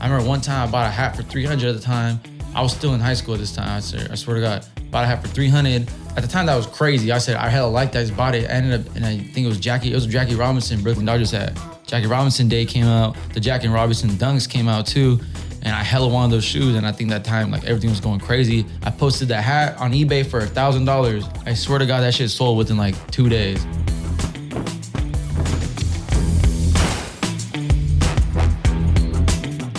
remember one time I bought a hat for $300 at the time. I was still in high school at this time. I swear to God, bought a hat for $300. At the time, that was crazy. I said I hella liked that. I just bought it. I ended up, and I think it was Jackie Robinson, Brooklyn Dodgers hat. Jackie Robinson Day came out. The Jackie Robinson Dunks came out too. And I hella wanted those shoes. And I think that time, like everything was going crazy. I posted that hat on eBay for $1,000. I swear to God, that shit sold within like 2 days.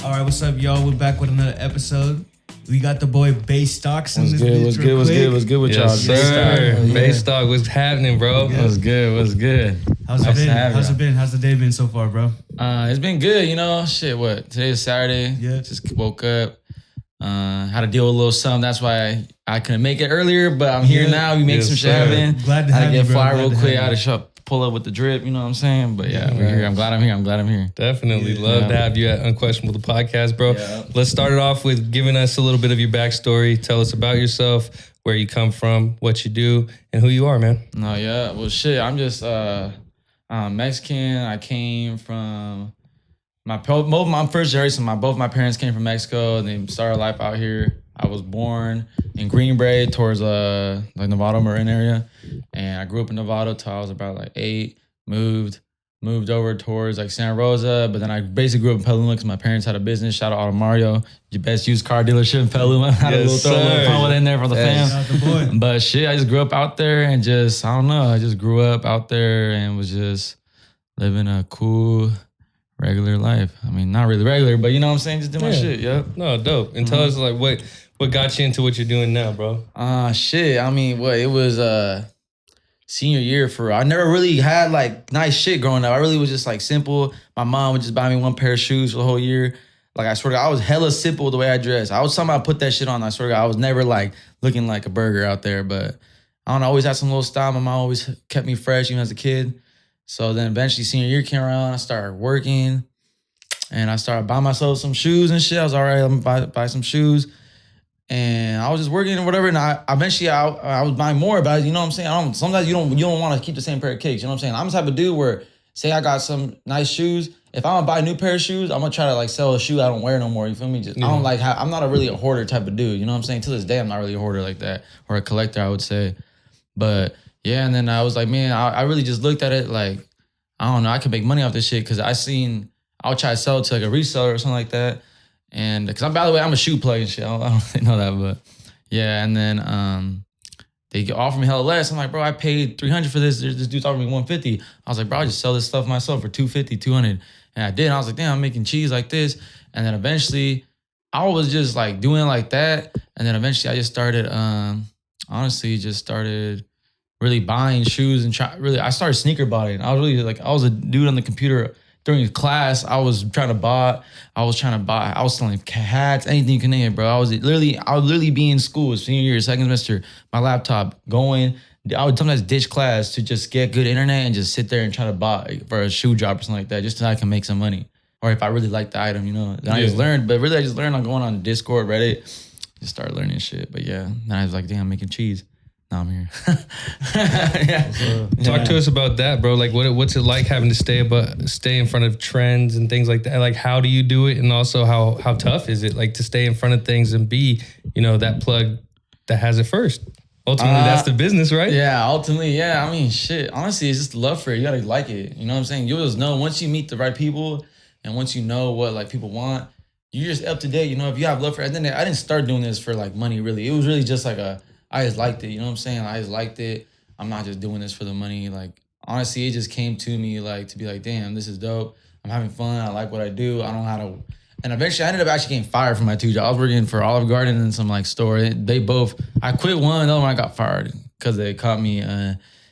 All right, what's up, y'all? We're back with another episode. We got the boy Base Stocks in this bitch. What's good with y'all? Yes, sir. Base Stock, what's happening, bro? Yeah. What's good? How's it been? How's the day been so far, bro? It's been good, you know. Shit, what? Today is Saturday. Yeah. Just woke up. Had to deal with a little something. That's why I couldn't make it earlier, but I'm here now. We make some shit happen. Glad to have you, bro. Fly real quick. I had to pull up with the drip, you know what I'm saying? But yeah, we're here. I'm glad I'm here. Definitely love to have you at Unquestionable The Podcast, bro. Yeah. Let's start it off with giving us a little bit of your backstory. Tell us about yourself, where you come from, what you do, and who you are, man. No, yeah. Well, shit, I'm just Mexican. I came from my first generation. Both my parents came from Mexico, and they started life out here. I was born in Green Bay towards like Novato, Marin area. And I grew up in Novato till I was about like 8, moved over towards like Santa Rosa, but then I basically grew up in Petaluma because my parents had a business. Shout out to Mario, your best used car dealership in Petaluma. Had a little fun with in there for the fam. But shit, I just grew up out there and just, I don't know, I just grew up out there and was just living a cool, regular life. I mean, not really regular, but you know what I'm saying? Just did my shit, No, dope. And tell us like what got you into what you're doing now, bro? Shit, I mean, it was senior year I never really had like nice shit growing up. I really was just like simple. My mom would just buy me one pair of shoes for the whole year. Like I swear to God, I was hella simple the way I dressed. I was somehow put that shit on. I swear to God, I was never like looking like a burger out there, but I don't know, I always had some little style. My mom always kept me fresh even as a kid. So then eventually senior year came around, I started working and I started buying myself some shoes and shit. I was all right, I'm gonna buy some shoes. And I was just working or whatever, and I eventually was buying more, but you know what I'm saying? Sometimes you don't want to keep the same pair of kicks, you know what I'm saying? I'm the type of dude where, say I got some nice shoes, if I'm gonna buy a new pair of shoes, I'm gonna try to like sell a shoe I don't wear no more, you feel me? I'm not really a hoarder type of dude, you know what I'm saying? To this day, I'm not really a hoarder like that, or a collector, I would say. But yeah, and then I was like, man, I really just looked at it like, I don't know, I could make money off this shit, because I'll try to sell it to like a reseller or something like that. And because by the way, I'm a shoe plug and shit. I don't really know that, but yeah. And then they offer me hella less. I'm like, bro, I paid $300 for this. This dude's offering me $150. I was like, bro, I'll just sell this stuff myself for $250, $200. And I did. And I was like, damn, I'm making cheese like this. And then eventually, I was just like doing like that. And then eventually, I just started, really buying shoes and I started sneaker buying. I was a dude on the computer. During class, I was selling hats, anything you can name it, bro. I would literally be in school, senior year, second semester, my laptop going. I would sometimes ditch class to just get good internet and just sit there and try to buy for a shoe drop or something like that, just so I can make some money. Or if I really like the item, you know. Then I just learned, but really I just learned on going on Discord, Reddit, just started learning shit. But yeah, then I was like, damn, I'm making cheese. Now I'm here. Talk to us about that, bro. Like, what's it like having to stay in front of trends and things like that? Like, how do you do it, and also how tough is it, like, to stay in front of things and be, you know, that plug that has it first? Ultimately, that's the business, right? Yeah, ultimately, yeah. I mean, shit. Honestly, it's just love for it. You gotta like it. You know what I'm saying? You'll just know once you meet the right people, and once you know what like people want, you're just up to date. You know, if you have love for it. And then I didn't start doing this for like money. Really, it was really just like I just liked it, you know what I'm saying? I just liked it. I'm not just doing this for the money. Like, honestly, it just came to me like to be like, damn, this is dope. I'm having fun. I like what I do. I don't know how to. And eventually, I ended up actually getting fired from my 2 jobs. I was working for Olive Garden and some like store. I quit one, the other one I got fired because they caught me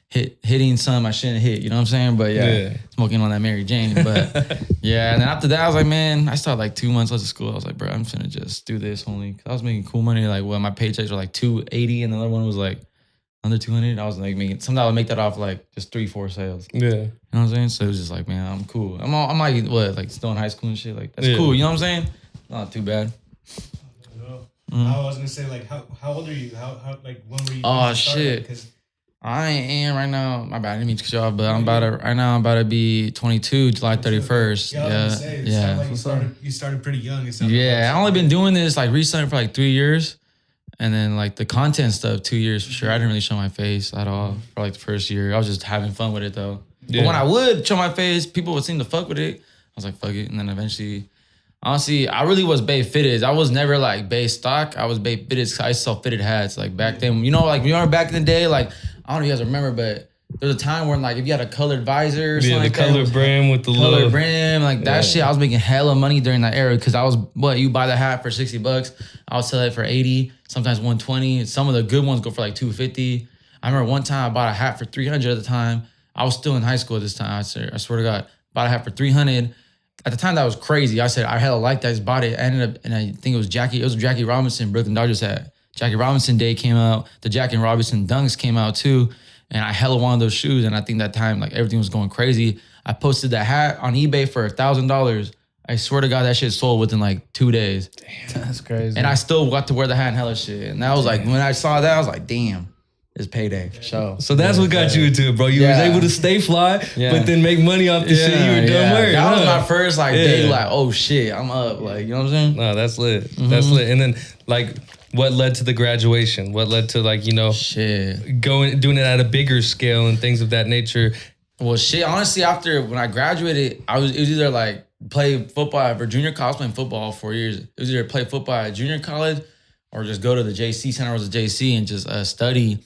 hitting some I shouldn't hit, you know what I'm saying? But yeah, smoking on that Mary Jane. But yeah, and then after that, I was like, man, I started like 2 months left of school. I was like, bro, I'm just gonna just do this only. Cause I was making cool money. Like, well, my paychecks were like $280 and the other one was like under 200. I was like sometimes I would make that off like just 3-4 sales. Yeah. You know what I'm saying? So it was just like, man, I'm cool. I'm like, like still in high school and shit. Like, that's cool. You know what I'm saying? Not too bad. I was gonna say, like, how old are you? How like when were you? Oh shit. Because I am right now. My bad. I didn't mean to cut you off, but I'm about to be 22, July 31st. You started pretty young. Yeah, I only been doing this like reselling for like 3 years, and then like the content stuff 2 years for sure. I didn't really show my face at all for like the first year. I was just having fun with it though. Yeah. But when I would show my face, people would seem to fuck with it. I was like, fuck it, and then eventually. Honestly, I really was Bay Fitted. I was never like Bay stock. I was Bay Fitted. I used to sell fitted hats like back then. You know, like you remember back in the day, like I don't know if you guys remember, but there was a time when like if you had a colored visor or something like that. The colored brim with the colored brim, like that shit. I was making hella money during that era because I was you buy the hat for $60, I would sell it for 80, sometimes 120. Some of the good ones go for like 250. I remember one time I bought a hat for 300 at the time. I was still in high school at this time. I swear to God, bought a hat for 300. At the time, that was crazy. I said, I hella liked that. I just bought it. I ended up, and I think it was Jackie Robinson, Brooklyn Dodgers hat. Jackie Robinson Day came out. The Jackie Robinson Dunks came out too. And I hella wanted those shoes. And I think that time, like everything was going crazy. I posted that hat on eBay for $1,000. I swear to God, that shit sold within like 2 days. Damn, that's crazy. And I still got to wear the hat and hella shit. And that was like, when I saw that, I was like, damn. It's payday for sure. So that's what got you into it, bro. You was able to stay fly, but then make money off the shit you were doing work. That was my first like big like, oh shit, I'm up. Like, you know what I'm saying? No, that's lit. Mm-hmm. That's lit. And then like what led to the graduation? What led to like, you know, doing it at a bigger scale and things of that nature? Well, shit, honestly, after when I graduated, it was either like play football for junior college. I was playing football 4 years. It was either play football at junior college or just go to the JC, Santa Rosa JC, and just study.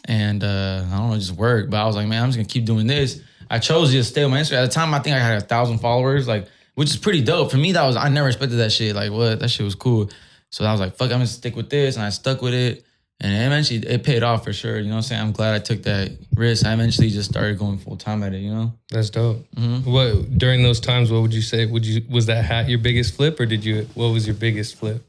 And I don't know, just work. But I was like, man, I'm just gonna keep doing this. I chose to just stay on my Instagram. At the time, I think I had 1,000 followers, like, which is pretty dope. For me, I never expected that shit. Like, what? That shit was cool. So I was like, fuck, I'm gonna stick with this. And I stuck with it. And eventually it paid off for sure. You know what I'm saying? I'm glad I took that risk. I eventually just started going full time at it, you know? That's dope. Mm-hmm. What during those times, what would you say? Was that hat your biggest flip, or what was your biggest flip?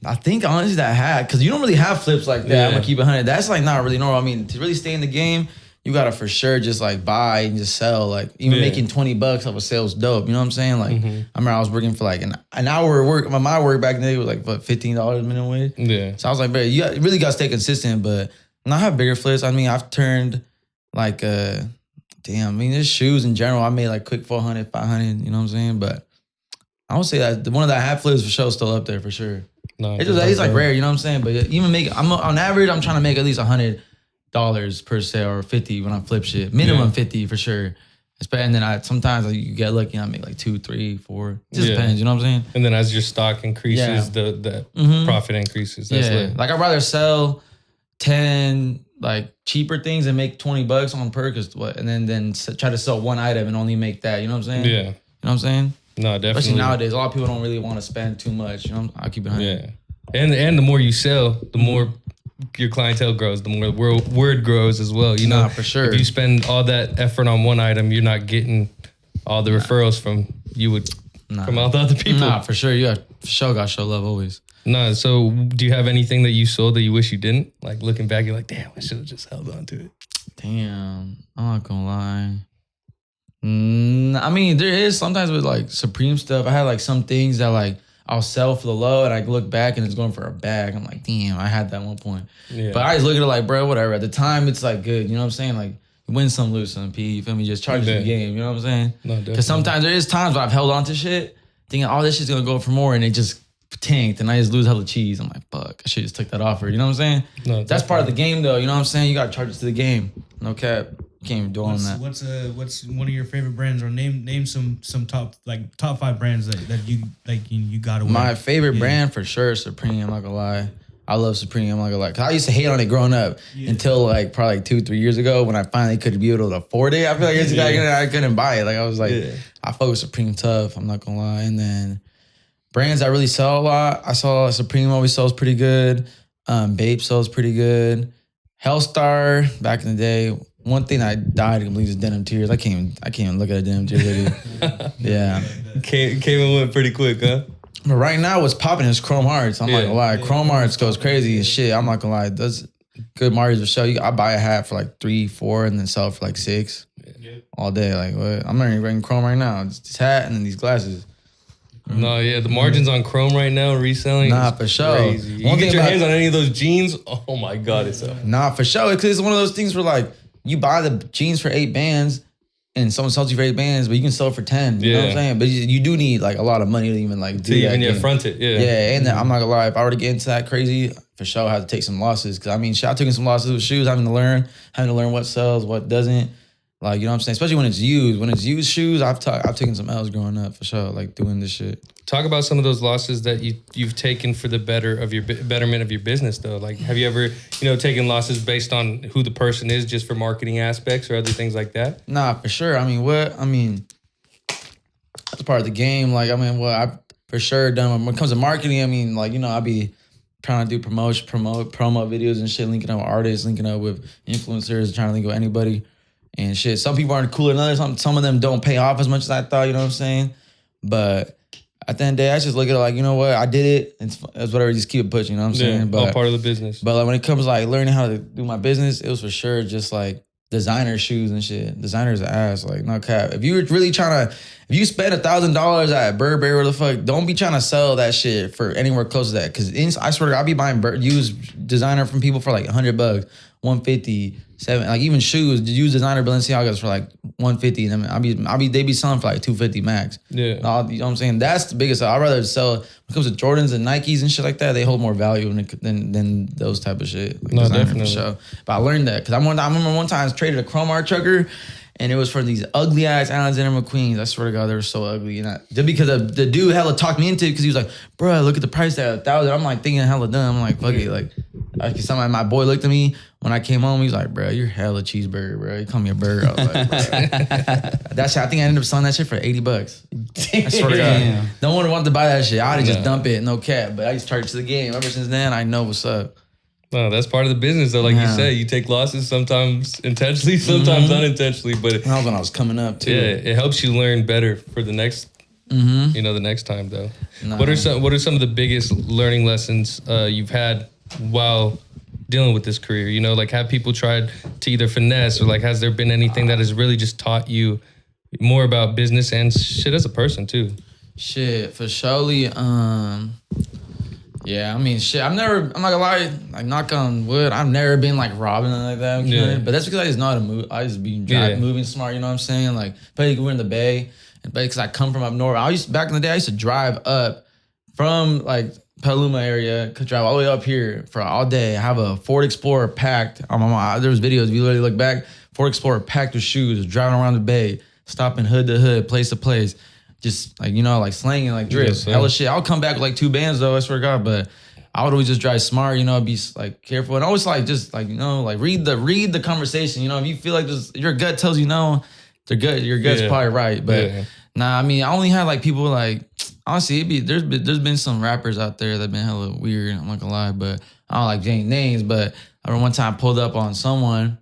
I think honestly that hat, because you don't really have flips like that. Yeah. I'm gonna keep it 100. That's like not really normal. I mean, to really stay in the game, you gotta for sure just like buy and just sell. Like even making $20 off a sale is dope. You know what I'm saying? Like I remember I was working for like an hour of work. My work back in the day was like what, $15 minimum wage. Yeah. So I was like, bro, you really gotta stay consistent. But when I have bigger flips, I mean, I've turned like there's shoes in general. I made like quick 400, 500. You know what I'm saying? But I would say that one of the hat flips for sure is still up there for sure. No, it's like rare, you know what I'm saying? But even on average, I'm trying to make at least $100 per sale or 50 when I flip shit. Minimum 50 for sure. And then sometimes you get lucky and I make like 2, 3, 4. It just depends, you know what I'm saying? And then as your stock increases, the profit increases. That's lit. Like I'd rather sell 10 like cheaper things and make $20 on per, and then try to sell one item and only make that, you know what I'm saying? Yeah. You know what I'm saying? No, definitely. Especially nowadays, a lot of people don't really want to spend too much. You know, I'll keep it 100. Yeah, and the more you sell, the more your clientele grows, the more word grows as well. You know, for sure. If you spend all that effort on one item, you're not getting all the referrals from all the other people. Nah, for sure. You got show love always. Nah, so do you have anything that you sold that you wish you didn't? Like looking back, you're like, damn, I should have just held on to it. Damn, I'm not gonna lie. I mean, there is sometimes with like Supreme stuff. I had like some things that like I'll sell for the low and I look back and it's going for a bag. I'm like, damn, I had that at one point. Yeah. But I just look at it like, bro, whatever. At the time, it's like good. You know what I'm saying? Like win some, lose some, P. You feel me? Just charge the game. You know what I'm saying? No, because sometimes there is times where I've held on to shit thinking, oh, this shit's going to go for more. And it just tanked and I just lose hella cheese. I'm like, fuck, I should just took that offer. You know what I'm saying? No, that's part of the game though. You know what I'm saying? You got to charge it to the game. No cap. Can't even do on that. What's one of your favorite brands, or name some top 5 brands that you like you got away? My favorite brand for sure is Supreme. I'm not gonna lie. I love Supreme. I'm not gonna lie. Cause I used to hate on it growing up until like probably like 2-3 years ago when I finally could be able to afford it. I feel like I couldn't buy it. Like I was like, I fuck with Supreme tough. I'm not gonna lie. And then brands I really sell a lot. I saw Supreme always sells pretty good. Bape sells pretty good. Hellstar back in the day. One thing I died completely is denim tears. I can't even look at a denim tear lady. Yeah. Came and went pretty quick, huh? But right now what's popping is Chrome Hearts. I'm not gonna lie. Chrome Hearts goes crazy and shit. I'm not gonna lie. It does good margins for sure. I buy a hat for like 3, 4 and then sell it for like 6 all day. Like what? I'm already wearing Chrome right now. It's this hat and then these glasses. No, yeah, the margins on Chrome right now, reselling. Nah, is for sure. Crazy. You One get thing your about- hands on any of those jeans, oh my God, it's up. Nah, for sure. Because it's one of those things where like you buy the jeans for 8 bands and someone sells you for 8 bands, but you can sell it for 10. You know what I'm saying? But you do need like a lot of money to even like do that. Even front it, yeah. Yeah, and I'm not gonna lie, if I were to get into that crazy, for sure I have to take some losses. Cause I mean, shit, I've taken some losses with shoes, having to learn what sells, what doesn't. Like, you know what I'm saying? Especially when it's used. When it's used shoes, I've taken some L's growing up for sure, like doing this shit. Talk about some of those losses that you've taken for the betterment of your business, though. Like, have you ever, taken losses based on who the person is, just for marketing aspects or other things like that? Nah, for sure. I mean, that's part of the game. Like, I've for sure done when it comes to marketing. I mean, like, I be trying to do promo videos and shit, linking up with artists, linking up with influencers, trying to link with anybody and shit. Some people aren't cooler than others. Some of them don't pay off as much as I thought. You know what I'm saying? But at the end of the day, I just look at it like, you know what, I did it. It's whatever, just keep it pushing, you know what I'm saying? But all part of the business. But like when it comes to like learning how to do my business, it was for sure just like designer shoes and shit. Designer's ass, like no cap. If you were really if you spend $1,000 at Burberry or the fuck, don't be trying to sell that shit for anywhere close to that. Cause I swear to God, I'll be buying used designer from people for like $100, $150, $7, like even shoes, used designer Balenciagas for like $150. And they be selling for like $250 max. Yeah. You know what I'm saying? That's the biggest. I'd rather sell, when it comes to Jordans and Nikes and shit like that, they hold more value than those type of shit. Like no, designer, definitely. for sure. But I learned that because I remember one time I traded a Chrome Art trucker and it was for these ugly ass Alexander McQueens. I swear to God, they were so ugly. And just because the dude hella talked me into it because he was like, bro, look at the price tag, $1,000. I'm like thinking hella dumb. I'm like, fuck it. Like, my boy looked at me when I came home. He's like, bro, you're hella cheeseburger, bro. You call me a burger. I was like, bro. That shit, I think I ended up selling that shit for $80. I swear to God. No one wanted to buy that shit. I'd have just dump it, no cap. But I just charged to the game. Ever since then, I know what's up. No, that's part of the business, though. Like you said, you take losses sometimes intentionally, sometimes unintentionally. But That was when I was coming up too. Yeah, it helps you learn better for the next, the next time, though. Nah. What are some of the biggest learning lessons you've had while dealing with this career? Like have people tried to either finesse or like has there been anything that has really just taught you more about business and shit as a person too? Shit, for surely. Yeah, I mean, shit. I'm not gonna lie. Like, knock on wood, I've never been like robbing or like that. Yeah. But that's because I just know how to move. I just be moving smart. You know what I'm saying? Like, but we're in the Bay, and because I come from up north. Back in the day, I used to drive up from like Petaluma area, could drive all the way up here for all day. I have a Ford Explorer packed. There was videos. If you literally look back, Ford Explorer packed with shoes, driving around the Bay, stopping hood to hood, place to place. Just like, like slanging, like drift. Hella shit. I'll come back with like 2 bands though, I swear to God, but I would always just drive smart, be like careful. And always like, just like, like read the conversation. If you feel like your gut tells you no, your gut's probably right. But nah, I mean, I only had like people like, honestly, there's been some rappers out there that been hella weird, I'm not gonna lie, but I don't like saying names, but I remember one time I pulled up on someone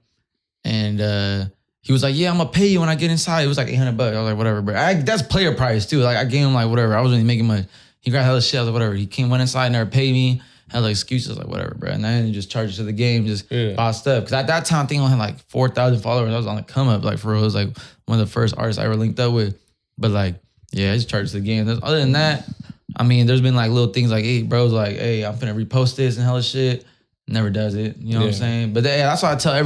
and he was like, yeah, I'm gonna pay you when I get inside. It was like $800. I was like, whatever, bro. That's player price too. Like I gave him like whatever. I wasn't really making much. He grabbed hella shit. I was like, whatever. He went inside, never paid me. Had like excuses, like whatever, bro. And then he just charged it to the game, just bossed up. Because at that time, I think I only had like 4,000 followers. I was on the come up, like for real. It was like one of the first artists I ever linked up with. But like, yeah, I just charged to the game. Other than that, I mean, there's been like little things like, hey, bro's like, hey, I'm finna repost this and hella shit. Never does it, you know what I'm saying? But that's why I tell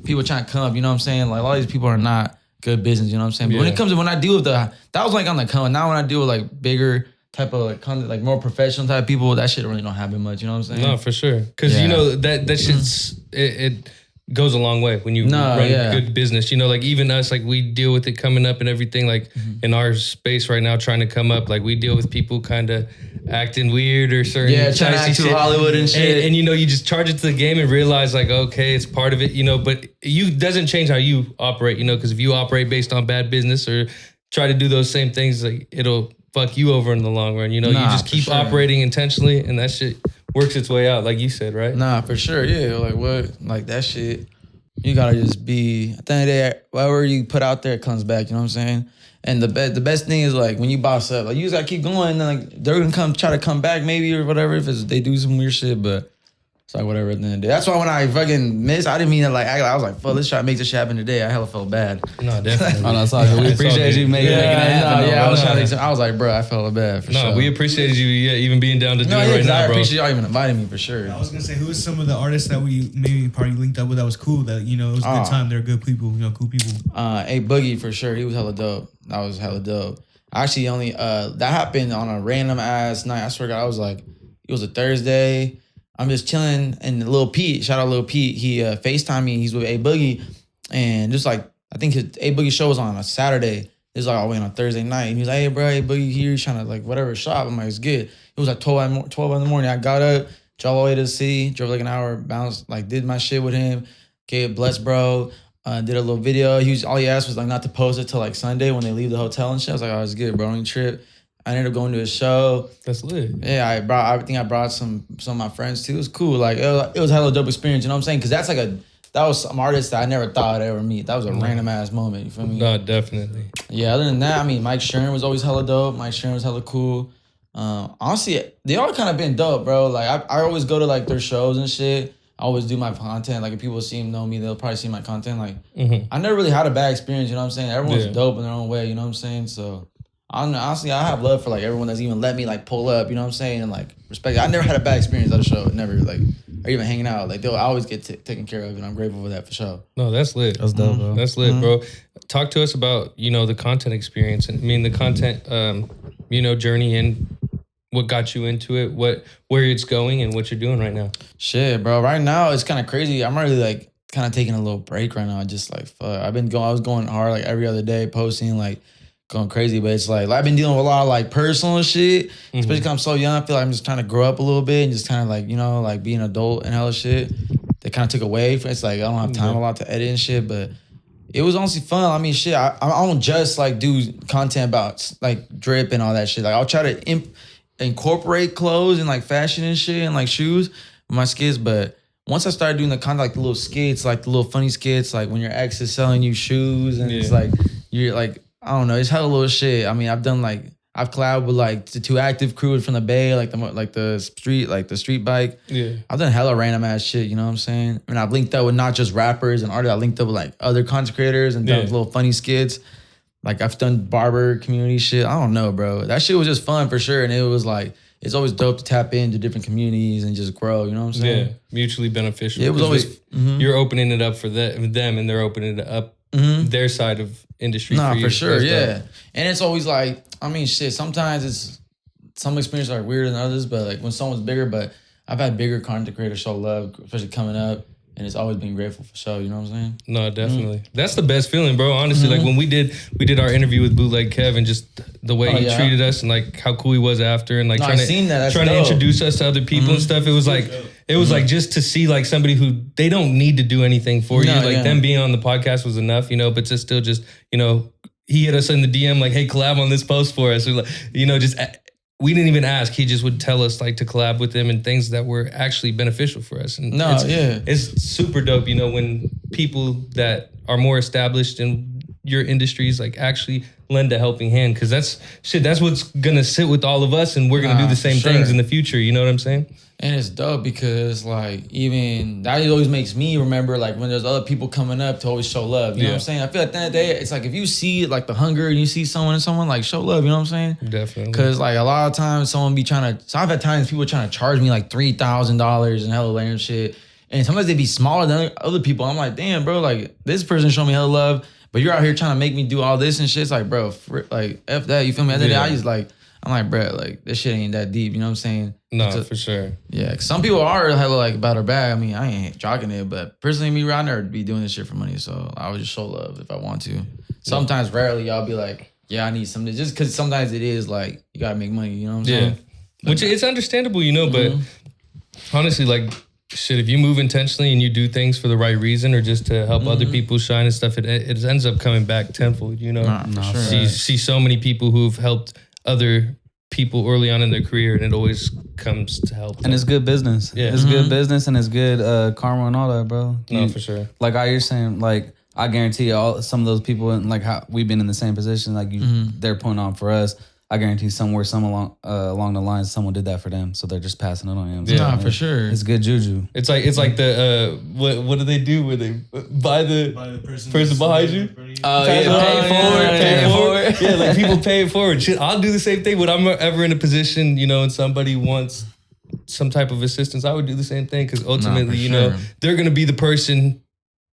people trying to come up, you know what I'm saying? Like a lot of these people are not good business, you know what I'm saying? But when it comes to when I deal with that was like on the come. Now when I deal with like bigger type of like content, like more professional type people, that shit really don't happen much, you know what I'm saying? No, for sure. Because that shit's it goes a long way when you run good business. Like even us, like we deal with it coming up and everything. Like in our space right now, trying to come up, like we deal with people kind of acting weird or certain trying to act too Hollywood and shit. And you just charge it to the game and realize like, okay, it's part of it, but it doesn't change how you operate, because if you operate based on bad business or try to do those same things, like it'll fuck you over in the long run. You just keep operating intentionally and that shit works its way out, like you said, right? Nah, for sure, yeah. Like what? Like that shit, you gotta just be, at the end of the day, whatever you put out there, it comes back, you know what I'm saying? And the best thing is like when you boss up, like you just gotta keep going and like they're gonna try to come back maybe or whatever if they do some weird shit, but So like whatever. Then that's why when I fucking missed, I didn't mean to like act. I was like, fuck, let's try to make this shit happen today. I hella felt bad. No, definitely. Oh, no, it's all good. We appreciate you making it happen. I was trying to. I was like, bro, I felt bad for sure. No, we appreciated you even being down to do it right now, I bro. appreciate y'all even inviting me for sure. I was gonna say, who is some of the artists that we maybe probably linked up with that was cool? That it was a good time. They're good people. Cool people. A Boogie for sure. He was hella dope. That was hella dope. Actually, only that happened on a random ass night. I swear to God, I was like, it was a Thursday. I'm just chilling, and Lil Pete, shout out Lil Pete, he FaceTimed me. He's with A Boogie, and just like I think his A Boogie show was on a Saturday. It was like all the way on a Thursday night, and he was like, "Hey, bro, A Boogie here, he's trying to like whatever shop." I'm like, "It's good." It was like 12 in the morning. I got up, drove all the way to the city, drove like an hour, bounced, like did my shit with him. Okay, bless bro. Did a little video. All he asked was like not to post it till like Sunday when they leave the hotel and shit. I was like, "Oh, it's good, bro. Don't trip." I ended up going to a show. That's lit. Yeah, I think I brought some of my friends too. It was cool. Like it was a hella dope experience. You know what I'm saying? Because that was some artist that I never thought I'd ever meet. That was a random ass moment. You feel me? No, definitely. Yeah. Other than that, I mean, Mike Sherm was always hella dope. Mike Sherm was hella cool. Honestly, they all kind of been dope, bro. Like I always go to like their shows and shit. I always do my content. Like if people know me, they'll probably see my content. Like I never really had a bad experience. You know what I'm saying? Everyone's dope in their own way. You know what I'm saying? So. Honestly, I have love for like everyone that's even let me like pull up, you know what I'm saying, and like respect. I never had a bad experience at a show, never like, or even hanging out. Like they'll always get taken care of, and I'm grateful for that for sure. No, that's lit. That's dope, bro. That's lit, bro. Talk to us about the content experience, and I mean the content, journey and what got you into it, where it's going, and what you're doing right now. Shit, bro. Right now it's kind of crazy. I'm really like kind of taking a little break right now. Just like fuck. I was going hard like every other day, posting like. Going crazy, but it's like I've been dealing with a lot of like personal shit, especially because I'm so young. I feel like I'm just trying to grow up a little bit and just kind of like like be an adult and hella shit. That kind of took away from it's like I don't have time a lot to edit and shit, but it was honestly fun. I mean, shit, I don't just like do content about like drip and all that shit. Like I'll try to incorporate clothes and like fashion and shit and like shoes with my skits, but. Once I started doing the kind of like the little skits, like the little funny skits, like when your ex is selling you shoes and it's like you're like. I don't know. It's hella little shit. I mean, I've collabed with like the 2 Active crew from the Bay, like the street bike. Yeah. I've done hella random ass shit. You know what I'm saying? I mean, I've linked up with not just rappers and artists. I linked up with like other content creators and done little funny skits. Like I've done barber community shit. I don't know, bro. That shit was just fun for sure. And it was like, it's always dope to tap into different communities and just grow. You know what I'm saying? Yeah. Mutually beneficial. Yeah, it was always. You're opening it up for them and they're opening it up their side of industry. Nah, for you. for sure, That's yeah. dope. And it's always like, I mean, shit, sometimes some experiences are weirder than others, but like when someone's bigger, but I've had bigger content creators show love, especially coming up, and it's always been grateful for sure, you know what I'm saying? No, definitely. That's the best feeling, bro. Honestly, like when we did our interview with Bootleg Kev and just the way he treated us and like how cool he was after and like trying to introduce us to other people and stuff. It was like like just to see like somebody who they don't need to do anything for you. Like them being on the podcast was enough, but to still just, he hit us in the DM like, hey, collab on this post for us. Or like, just we didn't even ask. He just would tell us like to collab with him and things that were actually beneficial for us. And it's super dope, when people that are more established in your industries like actually lend a helping hand, because that's what's gonna sit with all of us, and we're gonna do the same things in the future. You know what I'm saying? And it's dope because like even that always makes me remember like when there's other people coming up to always show love. You know what I'm saying? I feel like at the end of the day, it's like if you see like the hunger and you see someone like show love. You know what I'm saying? Definitely. Because like a lot of times someone be trying to. So I've had times people trying to charge me like $3,000 and hella lame shit, and sometimes they be smaller than other people. I'm like, damn, bro, like this person showed me hella love, but you're out here trying to make me do all this and shit. It's like, bro, like F that. You feel me? At the end of the day, I just like. I'm like, bro, like this shit ain't that deep. You know what I'm saying? No, for sure. Yeah, 'cause some people are hella like about her bag. I mean, I ain't jogging it, but personally, me, I never be doing this shit for money. So I would just show love if I want to. Sometimes, rarely, y'all be like, yeah, I need something. Just because sometimes it is like you gotta make money. You know what I'm saying? Which it's understandable, but honestly, like. Shit, if you move intentionally and you do things for the right reason or just to help other people shine and stuff, it ends up coming back tenfold, See so many people who've helped other people early on in their career, and it always comes to help them. And it's good business. Yeah. It's good business and it's good karma and all that, bro. No, for sure. Like how you're saying, like, I guarantee some of those people, and like how we've been in the same position, like they're putting on for us. I guarantee somewhere, along the lines, someone did that for them, so they're just passing it on. You know what I'm saying? Nah, for sure. It's good juju. It's like the what do they do where they buy the person behind you? Oh Pass it on, pay for it. Yeah, like people pay it forward. Shit, I'll do the same thing when I'm ever in a position, and somebody wants some type of assistance. I would do the same thing because ultimately, sure. they're gonna be the person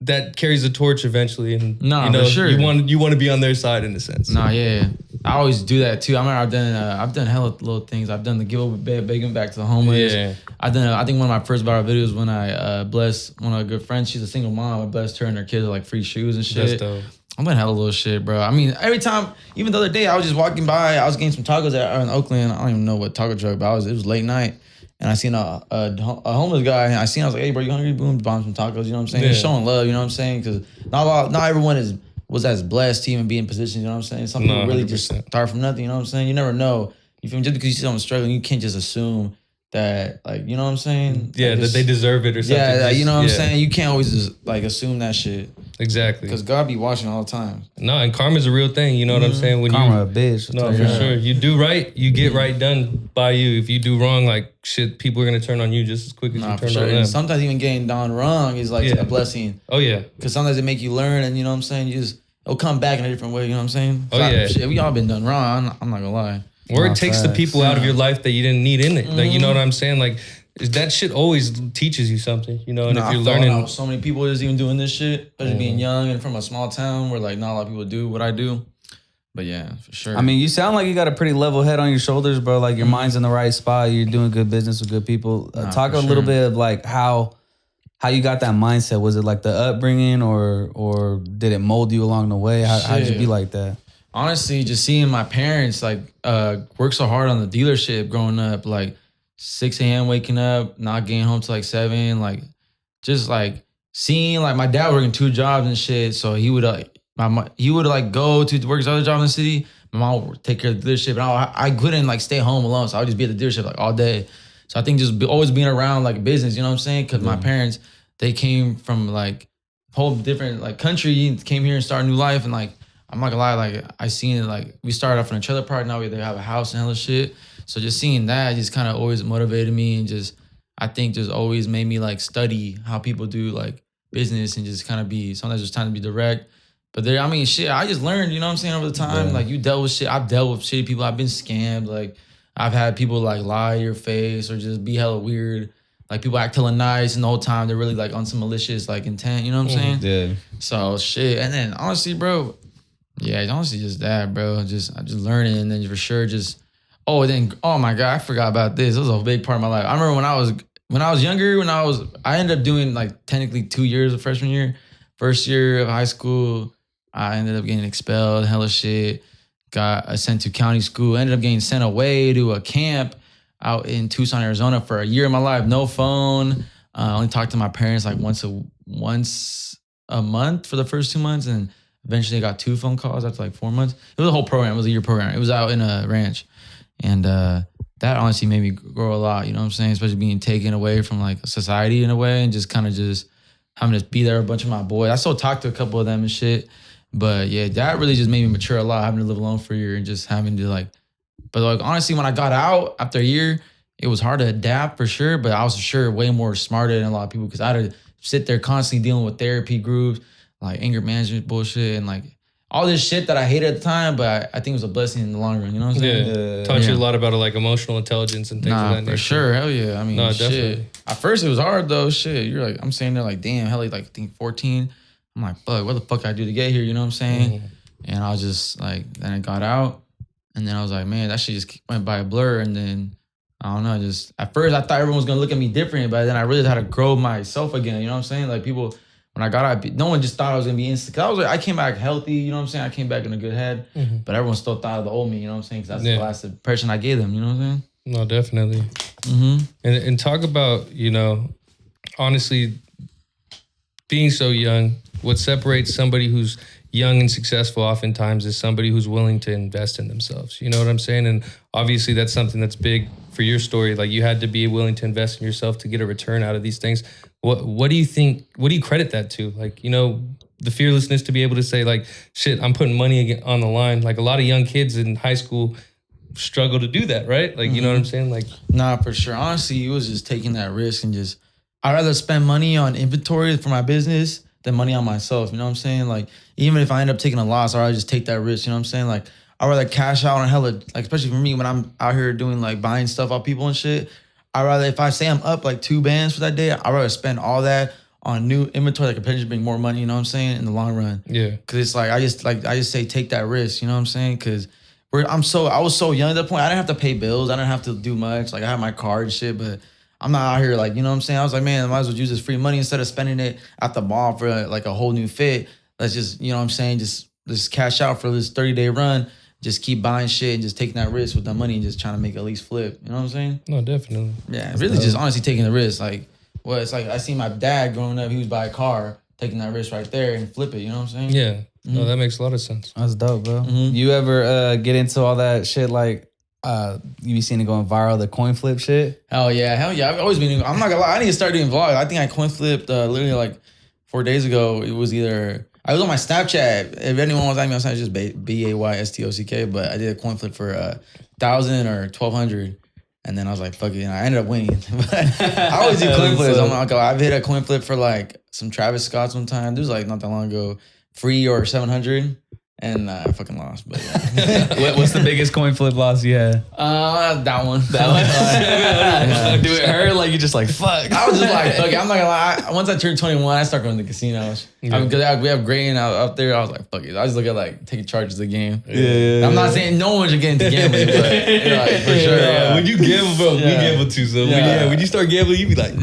that carries the torch eventually, and for sure. you want to be on their side in a sense. Nah, yeah. I always do that too. I remember I've done hella little things. I've done the give up bacon back to the homeless. Yeah. I think one of my first viral videos when I blessed one of my good friends. She's a single mom. I blessed her and her kids with like free shoes and shit. That's dope. I'm doing hella little shit, bro. I mean, every time, even the other day, I was just walking by. I was getting some tacos in Oakland. I don't even know what taco truck, but it was late night. And I seen a homeless guy. And I was like, hey, bro, you hungry? Boom, bomb some tacos. You know what I'm saying? Yeah. Just showing love. You know what I'm saying? Because not everyone was as blessed to even be in positions. You know what I'm saying? Some people really 100%. just start from nothing. You know what I'm saying? You never know. You feel me? Just because you see someone struggling, you can't just assume that, like, you know what I'm saying? Yeah, like, that they deserve it or something. Yeah, you know what I'm saying? You can't always just like assume that shit. Exactly. Because God be watching all the time. No, and karma's a real thing. You know what I'm saying? When Karma, a bitch. No, for sure. You do right, you get right done by you. If you do wrong, like shit, people are gonna turn on you just as quick as you For turn sure. on And them. sometimes even getting done wrong is like a blessing. Oh yeah. Because sometimes it make you learn, and you know what I'm saying? It'll come back in a different way. You know what I'm saying? Oh, yeah. Shit, we all been done wrong. I'm not gonna lie. Or it takes the people out of your life that you didn't need in it. Like, you know what I'm saying? Like, that shit always teaches you something, and if you're learning. So many people is even doing this shit, especially being young and from a small town where like not a lot of people do what I do. But yeah, for sure. I mean, you sound like you got a pretty level head on your shoulders, bro. Like your mind's in the right spot. You're doing good business with good people. Talk a little bit of like how you got that mindset. Was it like the upbringing, or did it mold you along the way? How did you be like that? Honestly, just seeing my parents like work so hard on the dealership growing up, like 6 a.m. waking up, not getting home till like 7, like just like seeing like my dad working 2 jobs and shit. So he would like go to work his other job in the city. My mom would take care of the dealership, and I couldn't like stay home alone, so I would just be at the dealership like all day. So I think just always being around like business, you know what I'm saying? Because my parents, they came from like whole different like country, came here and started a new life, and like I'm not gonna lie, like I seen it, like we started off in a trailer park, now they have a house and hella shit. So just seeing that just kind of always motivated me, and just I think just always made me like study how people do like business, and just kind of be sometimes just trying to be direct. But shit, I just learned, you know what I'm saying, over the time. Like you dealt with shit, I've dealt with shitty people, I've been scammed, like I've had people like lie to your face or just be hella weird. Like people act hella nice, and the whole time they're really like on some malicious like intent, you know what I'm saying? Yeah. So shit, and then honestly, bro, yeah, honestly just that, bro. I just learning, and then for sure just. Oh my God, I forgot about this. This was a big part of my life. I remember when I was younger, I ended up doing like technically 2 years of freshman year. First year of high school, I ended up getting expelled, hella shit. Got sent to county school. Ended up getting sent away to a camp out in Tucson, Arizona for a year of my life. No phone. Only talked to my parents like once a month for the first 2 months, and eventually I got 2 phone calls after like 4 months. It was a whole program. It was a year program. It was out in a ranch. And that honestly made me grow a lot, you know what I'm saying? Especially being taken away from like society in a way, and just kind of just having to be there with a bunch of my boys. I still talk to a couple of them and shit. But yeah, that really just made me mature a lot, having to live alone for a year and just having to like, but like honestly, when I got out after a year, it was hard to adapt for sure, but I was for sure way more smarter than a lot of people, because I had to sit there constantly dealing with therapy groups, like anger management bullshit, and like all this shit that I hated at the time, but I think it was a blessing in the long run. You know what I'm saying? Yeah. Taught you a lot about like emotional intelligence and things of that nature. For sure. Hell yeah. I mean, No, shit. definitely. At first it was hard though. Shit. You're like, I'm saying there like, damn, hell, like I think 14. I'm like, fuck, what the fuck I do to get here? You know what I'm saying? Mm-hmm. And I was just like, then I got out, and then I was like, man, that shit just went by a blur. And then I don't know, just at first I thought everyone was gonna look at me different, but then I really had to grow myself again. You know what I'm saying? Like people, when I got out, no one just thought I was gonna be instant. Cause I came back healthy, you know what I'm saying? I came back in a good head, but everyone still thought of the old me, you know what I'm saying? Cause that's the last impression I gave them, you know what I'm saying? No, definitely. And talk about, honestly, being so young, what separates somebody who's young and successful oftentimes is somebody who's willing to invest in themselves. You know what I'm saying? And obviously that's something that's big for your story. Like you had to be willing to invest in yourself to get a return out of these things. What do you think, what do you credit that to? Like, the fearlessness to be able to say like, shit, I'm putting money on the line. Like a lot of young kids in high school, struggle to do that, right? Like, you know what I'm saying? Like, Nah, for sure. Honestly, it was just taking that risk and just, I'd rather spend money on inventory for my business than money on myself. You know what I'm saying? Like, even if I end up taking a loss, I'd rather just take that risk. You know what I'm saying? Like, I'd rather cash out on hella, like, especially for me when I'm out here doing like buying stuff off people and shit. I'd rather, if I say I'm up like 2 bands for that day, I'd rather spend all that on new inventory that could potentially bring more money, you know what I'm saying, in the long run. yeah. Cause it's like I just say take that risk, you know what I'm saying? Cause I was so young at that point. I didn't have to pay bills. I didn't have to do much. Like I had my card and shit, but I'm not out here like, you know what I'm saying? I was like, man, I might as well use this free money instead of spending it at the mall for like a whole new fit. Let's just, you know what I'm saying? Just cash out for this 30-day run. Just keep buying shit and just taking that risk with that money and just trying to make it at least flip. You know what I'm saying? No, definitely. Yeah, really just honestly taking the risk. Like, well, it's like I seen my dad growing up, he was buy a car, taking that risk right there and flip it, you know what I'm saying? Yeah. No, that makes a lot of sense. That's dope, bro. You ever get into all that shit like you be seeing it going viral, the coin flip shit? Hell yeah. I've always been, I'm not gonna lie, I need to start doing vlogs. I think I coin flipped literally like 4 days ago. It was I was on my Snapchat. If anyone was at me on Snapchat, it's just BAYSTOCK, but I did a coin flip for 1,000 or 1,200. And then I was like, fuck it. And I ended up winning. I always do coin flips. I'm not gonna lie. I've hit a coin flip for like some Travis Scott's one time. This was like not that long ago. Free or 700. And I fucking lost, but yeah. What's the biggest coin flip loss you had? That one. Do it hurt? Like you just like, fuck. I was just like, fuck it. I'm not gonna lie. Once I turned 21, I started going to the casinos. Because we have grain out there. I was like, fuck it. I just look at like taking charges of the game. Yeah. I'm not saying no one should get into gambling, but like, for sure. Yeah. When you gamble, bro, we gamble too. So when you start gambling, you be like,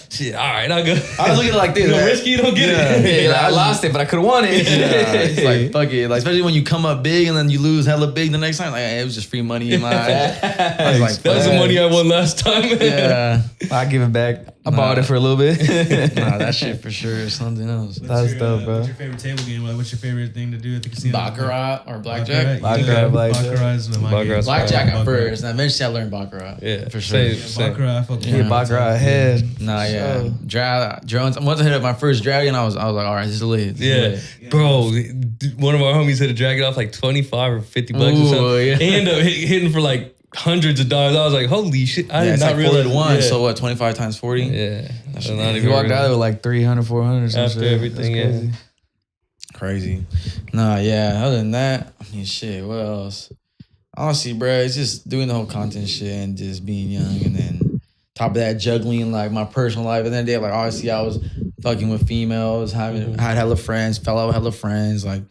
shit, all right, I'll go. I was looking at it like this. You risky, you don't get it. Yeah, I lost it, but I could have won it. It's like, fuck it. Like, especially when you come up big and then you lose hella big the next time. Like, it was just free money in my eyes. I was like, that was the money I won last time. Yeah. I give it back. I bought it for a little bit. Nah, that shit for sure is something else. That's dope, bro. What's your favorite table game? Like, what's your favorite thing to do at the casino? Baccarat or blackjack? Baccarat is my game. Blackjack at first, and eventually I learned baccarat. Yeah, for sure. Baccarat, I fuck with. Yeah, baccarat head. Nah, yeah. Drones. Once I hit up my first dragon, I was like, all right, this is lit. Bro, one of our homies hit a dragon off like 25 or 50 bucks or something. Yeah. He ended up hitting for like hundreds of dollars. I was like, holy shit. I did not like realize. 4 to 1, so what, 25 times 40? Yeah. You walked out of it with like 300, 400 or something. After everything, Crazy. Nah, yeah. Other than that, I mean, shit, what else? Honestly, bro, it's just doing the whole content shit and just being young, and then top of that, juggling like my personal life. And then they like, obviously, I was fucking with females, had hella friends, fell out with hella friends, like.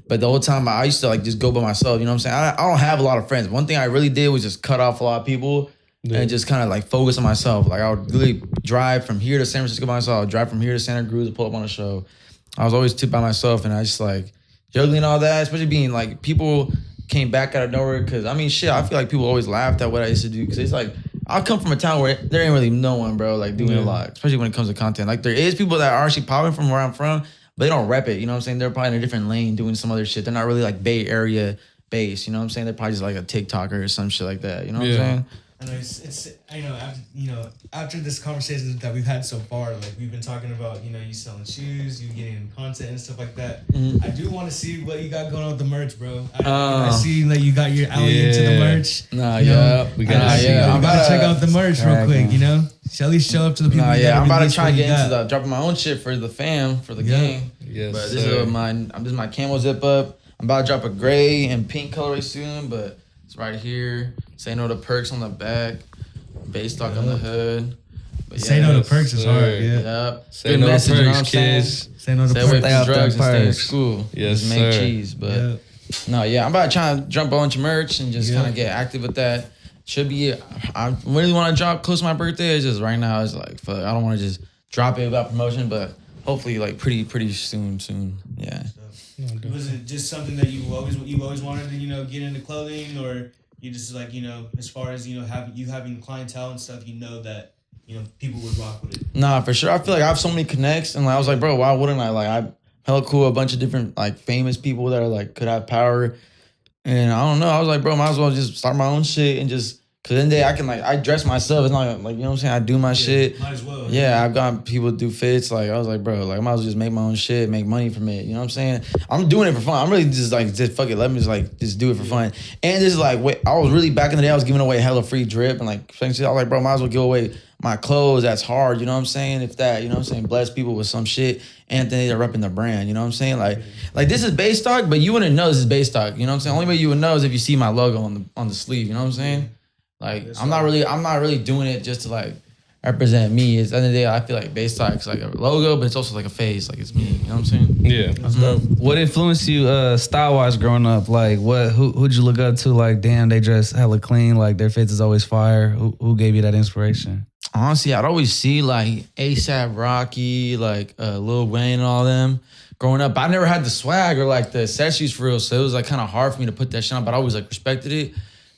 But the whole time I used to like just go by myself. You know what I'm saying? I don't have a lot of friends. One thing I really did was just cut off a lot of people and just kind of like focus on myself. Like I would really drive from here to San Francisco by myself. I would drive from here to Santa Cruz to pull up on a show. I was always by myself, and I just like juggling all that, especially being like people came back out of nowhere. Cause I mean, shit, I feel like people always laughed at what I used to do. Cause it's like, I come from a town where there ain't really no one, bro, like doing a lot, especially when it comes to content. Like there is people that are actually popping from where I'm from, but they don't rep it. You know what I'm saying? They're probably in a different lane doing some other shit. They're not really like Bay Area based. You know what I'm saying? They're probably just like a TikToker or some shit like that. You know what I'm saying? I know after this conversation that we've had so far, like we've been talking about, you selling shoes, you getting content and stuff like that. I do want to see what you got going on with the merch, bro. I see that you got your alley into the merch. We gotta I'm about to check out the merch real quick. At least show up to the people. I'm about to try and get into dropping my own shit for the fam, for the gang. Yes, but this is my camo zip up. I'm about to drop a gray and pink colorway soon, but it's right here. Say no to perks on the back. Base stock on the hood. But say no to perks is hard. Yep. Say good no message, to you know perks, what I'm saying? kids. Say no to perks. Stay away from drugs and stay in perks. school. Yes, just make sir. cheese. But I'm about to try to jump a bunch of merch and just kind of get active with that. Should be it. I really want to drop close to my birthday. It's just right now it's like, fuck, I don't want to just drop it without promotion, but hopefully like pretty soon. Yeah. Was it just something that you always wanted to get into clothing, or you just like as far as having clientele and stuff, that people would rock with it? Nah, for sure. I feel like I have so many connects, and like, I was like, bro, why wouldn't I? Like, I'm hella cool, a bunch of different like famous people that are like could have power, and I don't know. I was like, bro, might as well just start my own shit and just Cause then I can I dress myself. It's not like, you know what I'm saying? I do my shit. Might as well. Yeah, I've got people do fits. Like, I was like, bro, like I might as well just make my own shit, make money from it. You know what I'm saying? I'm doing it for fun. I'm really just fuck it. Let me just do it for fun. And this is I was really back in the day, I was giving away hella free drip and I was like, bro, might as well give away my clothes. That's hard. You know what I'm saying? If that, you know what I'm saying? Bless people with some shit. And then they're repping the brand. You know what I'm saying? Like this is base stock, but you wouldn't know this is base stock. You know what I'm saying? Only way you would know is if you see my logo on the sleeve. You know what I'm saying? Like I'm not really doing it just to represent me. It's at the end of the day, I feel like base stock is like a logo, but it's also like a face. Like it's me. You know what I'm saying? Yeah. That's dope. What influenced you style wise growing up? Like who'd you look up to? Like, damn, they dress hella clean, like their fits is always fire. Who gave you that inspiration? Honestly, I'd always see A$AP Rocky, Lil Wayne and all them. Growing up, I never had the swag or the accessories for real, so it was kind of hard for me to put that shit on, but I always respected it.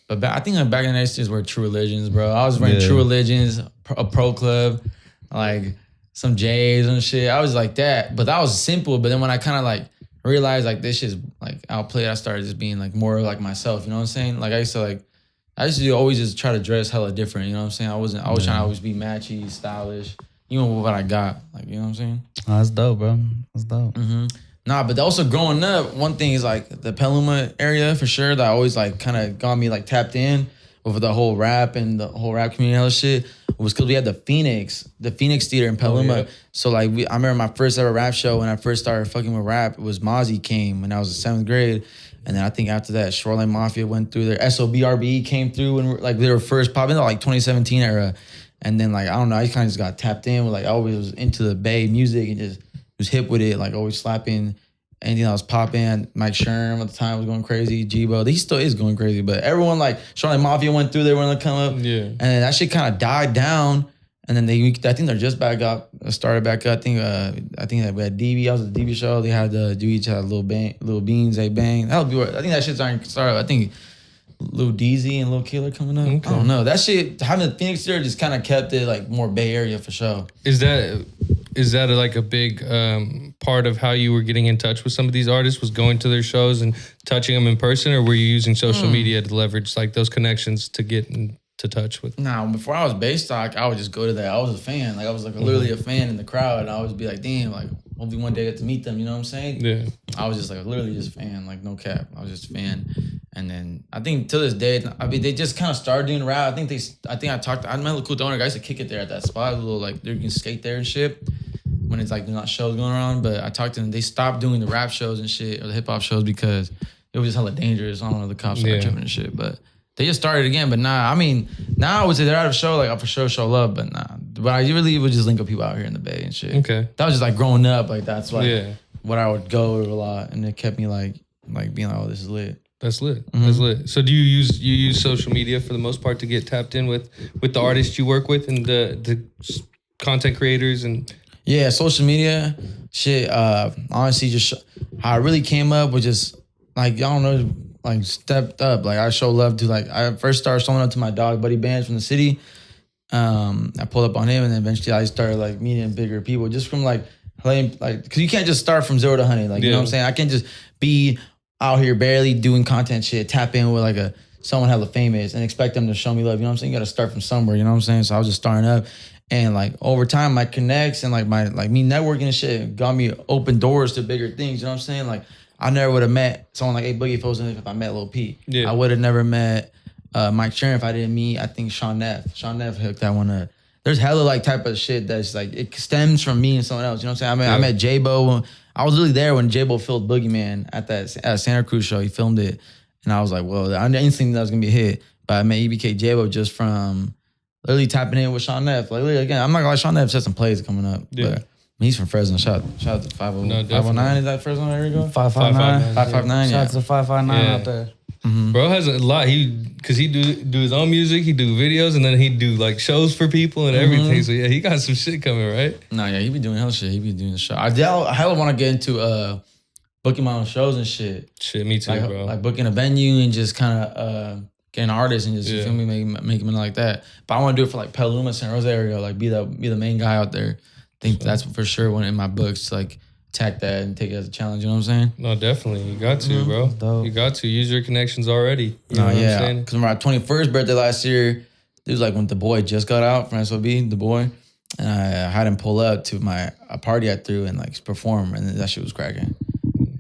But I think back in the days, just were True Religions, bro. I was wearing True Religions, a Pro Club, some J's and shit. I was like that, but that was simple. But then when I kind of realized this shit's outplayed, I started just being more like myself. You know what I'm saying? I used to always just try to dress hella different. You know what I'm saying? I was trying to always be matchy, stylish, even with what I got. You know what I'm saying? Oh, that's dope, bro. That's dope. Mm-hmm. Nah, but also growing up, one thing is the Petaluma area for sure that always kind of got me tapped in with the whole rap and the whole rap community and all that shit was because we had the Phoenix Theater in Petaluma. Oh, yeah. So I remember my first ever rap show when I first started fucking with rap, it was Mozzie came when I was in 7th grade. And then I think after that, Shoreline Mafia went through there. SOBRBE came through when they were first popping, 2017 era. And then I don't know, I kind of just got tapped in with I always was into the Bay music and just was hip with it, always slapping anything that was popping. Mike Sherm at the time was going crazy. G-Bo, he still is going crazy, but everyone Shoreline Mafia went through, they were gonna come up. Yeah. And then that shit kind of died down. And then I think they're just back up, started back up. I think that we had DB, I was at the DB show. They had do each other Lil Beans, A Bang. I think that shit's already started. I think Lil Deezy and Lil Killer coming up. Okay. I don't know. That shit, having the Phoenix there just kind of kept it more Bay Area for sure. Is that a big part of how you were getting in touch with some of these artists, was going to their shows and touching them in person, or were you using social media to leverage those connections to get into touch with? Nah, before I was base stock, I would just go to that. I was a fan. I was literally a fan in the crowd, and I would be damn, hopefully one day I get to meet them, you know what I'm saying? Yeah. I was just literally just a fan, no cap. I was just a fan. And then I think to this day, they just kind of started doing rap. I met a cool donor. I used to kick it there at that spot, a little you can skate there and shit when it's there's not shows going around. But I talked to them, they stopped doing the rap shows and shit or the hip hop shows because it was just hella dangerous. I don't know, the cops started tripping and shit. But they just started again. But now I would say they're out of show. I for sure show love, but nah. But I really would just link up people out here in the Bay and shit. Okay. That was just growing up. That's what I would go to a lot, and it kept me being oh, this is lit. That's lit. Mm-hmm. That's lit. So do you use social media for the most part to get tapped in with the artists you work with and the content creators and? Yeah, social media shit. Honestly, just how I really came up was just I don't know, stepped up. I show love to I first started showing up to my dog Buddy Bands from the city. I pulled up on him, and then eventually I started meeting bigger people just from playing because you can't just start from 0 to 100. You know what I'm saying? I can't just be out here barely doing content shit, tap in with someone hella famous and expect them to show me love. You know what I'm saying? You got to start from somewhere. You know what I'm saying? So I was just starting up, and over time, my connects and my me networking and shit got me open doors to bigger things. You know what I'm saying? I never would have met someone like A Boogie if I met Lil P. Yeah. I would have never met Mike Sherm if I didn't meet, I think, Sean Neff. Sean Neff hooked that one up. There's hella type of shit that's it stems from me and someone else. You know what I'm saying? I met J-Bo. I was really there when J-Bo filmed Boogeyman at that Santa Cruz show. He filmed it. And I was well, I didn't think that was going to be a hit. But I met EBK J-Bo just from literally tapping in with Sean Neff. Again, I'm not going to lie, Sean Neff said some plays coming up. Yeah. But he's from Fresno. Shout out to 509. Is that Fresno? There we go. 559. 559, Shout out to 559 out there. Mm-hmm. Bro has a lot. Cause he do his own music, he do videos, and then he do shows for people and everything. So yeah, he got some shit coming, right? No, yeah, he be doing hell shit. He be doing the show. I hella want to get into booking my own shows and shit. Shit, me too, bro. Booking a venue and just kind of getting artists and just you feel me, make them like that. But I want to do it for Petaluma, Santa Rosa area, be the main guy out there. I think that's for sure one in my books. attack that and take it as a challenge. You know what I'm saying? No, definitely. You got to, bro. Dope. You got to use your connections already. You know No, what I'm yeah. saying? Because my 21st birthday last year, it was like when the boy just got out from S2E14, the boy, and I had him pull up to a party I threw and like perform, and that shit was cracking.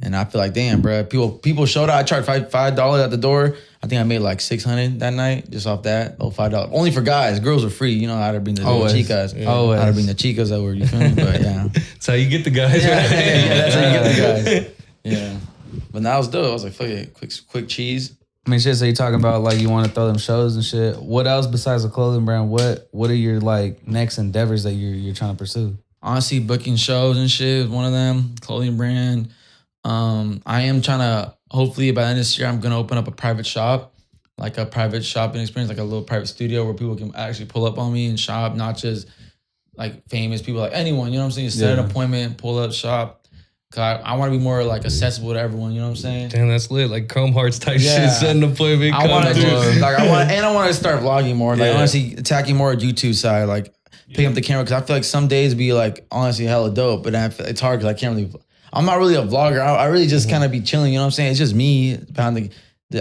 And I feel like, damn, bro, people showed up. I charged $5 at the door. I think I made like $600 that night just off that. Oh, $5. Only for guys. Girls were free. You know how to bring the little chicas. Yeah. Always. How to bring the chicas over. You feel me? But yeah. That's how you get the guys, Yeah, right? that's how you get the guys. Yeah. But that was dope. I was like, fuck it, quick cheese. I mean, shit. So you talking about like you want to throw them shows and shit. What else besides the clothing brand? What are your like next endeavors that you're trying to pursue? Honestly, booking shows and shit is one of them. Clothing brand. I am trying to, hopefully by the end of this year, I'm going to open up a private shop, like a private shopping experience, like a little private studio where people can actually pull up on me and shop, not just like famous people, like anyone, you know what I'm saying? Set an appointment, pull up, shop. Cause I want to be more like accessible to everyone, you know what I'm saying? Damn, that's lit. Like Chrome Hearts type Yeah. shit, set an appointment. I want to come just, through. like, I want to start vlogging more. Like, Yeah. honestly, attacking more YouTube side, like picking up the camera. Cause I feel like some days be like, honestly, hella dope, but it's hard cause I can't really, I'm not really a vlogger. I really just kind of be chilling, you know what I'm saying? It's just me behind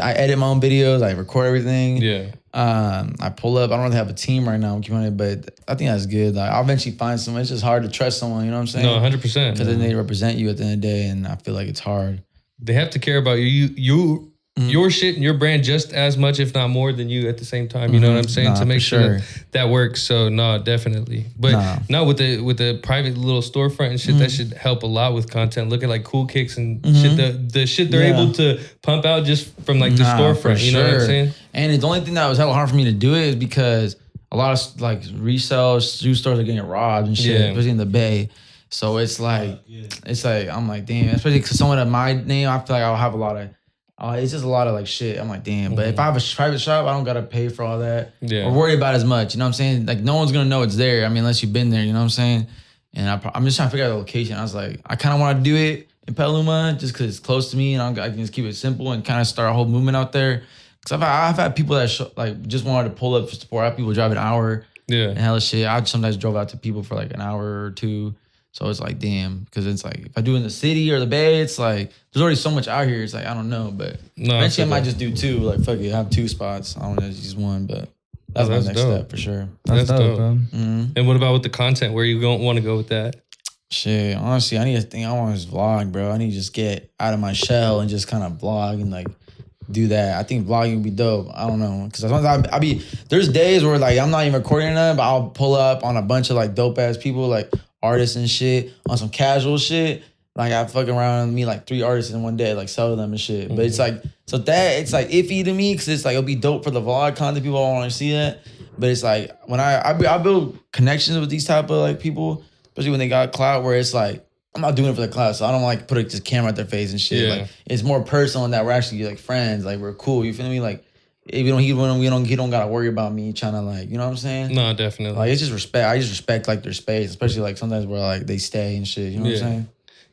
I edit my own videos, I record everything. Yeah. I pull up. I don't really have a team right now, but I think that's good. Like, I'll eventually find someone. It's just hard to trust someone, you know what I'm saying? No, 100%. Because then they represent you at the end of the day, and I feel like it's hard. They have to care about you your shit and your brand just as much, if not more, than you at the same time. You know what I'm saying? Nah, to make for sure sure. that works. So no, definitely. But no, with the private little storefront and shit, that should help a lot with content. Look at like cool kicks and shit. The shit they're able to pump out just from like the storefront. You know what I'm saying? And the only thing that was hella hard for me to do it is because a lot of like resale shoe stores are getting robbed and shit, especially in the Bay. So it's like, I'm like, damn, especially because someone of my name, I feel like I'll have a lot of, it's just a lot of like shit. I'm like, damn. But if I have a private shop, I don't got to pay for all that or worry about it as much. You know what I'm saying? Like, no one's going to know it's there. I mean, unless you've been there, you know what I'm saying? And I'm just trying to figure out the location. I was like, I kind of want to do it in Petaluma just because it's close to me and I can just keep it simple and kind of start a whole movement out there. Because I've had people that like just wanted to pull up for support. I have people drive an hour and hella shit. I sometimes drove out to people for like an hour or two. So it's like, damn, because it's like, if I do it in the city or the Bay, it's like, there's already so much out here. It's like, I don't know. But eventually I might just do two. Like, fuck it, have two spots. I don't know, just one. But that's my next step for sure. That's dope. Bro. And what about with the content? Where you going want to go with that? Shit, honestly, I want to just vlog, bro. I need to just get out of my shell and just kind of vlog and like do that. I think vlogging would be dope. I don't know. Because sometimes there's days where like I'm not even recording enough, but I'll pull up on a bunch of like dope ass people, like artists and shit, on some casual shit. Like I fucking around and meet like 3 artists in one day, like sell them and shit. But it's like, so that it's like iffy to me because it's like, it'll be dope for the vlog content. People want to see that. But it's like when I build connections with these type of like people, especially when they got clout, where it's like, I'm not doing it for the clout, so I don't like put a camera at their face and shit. Like it's more personal that we're actually like friends, like we're cool. You feel me? Like he don't gotta worry about me trying to like, you know what I'm saying? No, definitely. Like it's just respect. I just respect like their space, especially like sometimes where like they stay and shit. You know what I'm saying?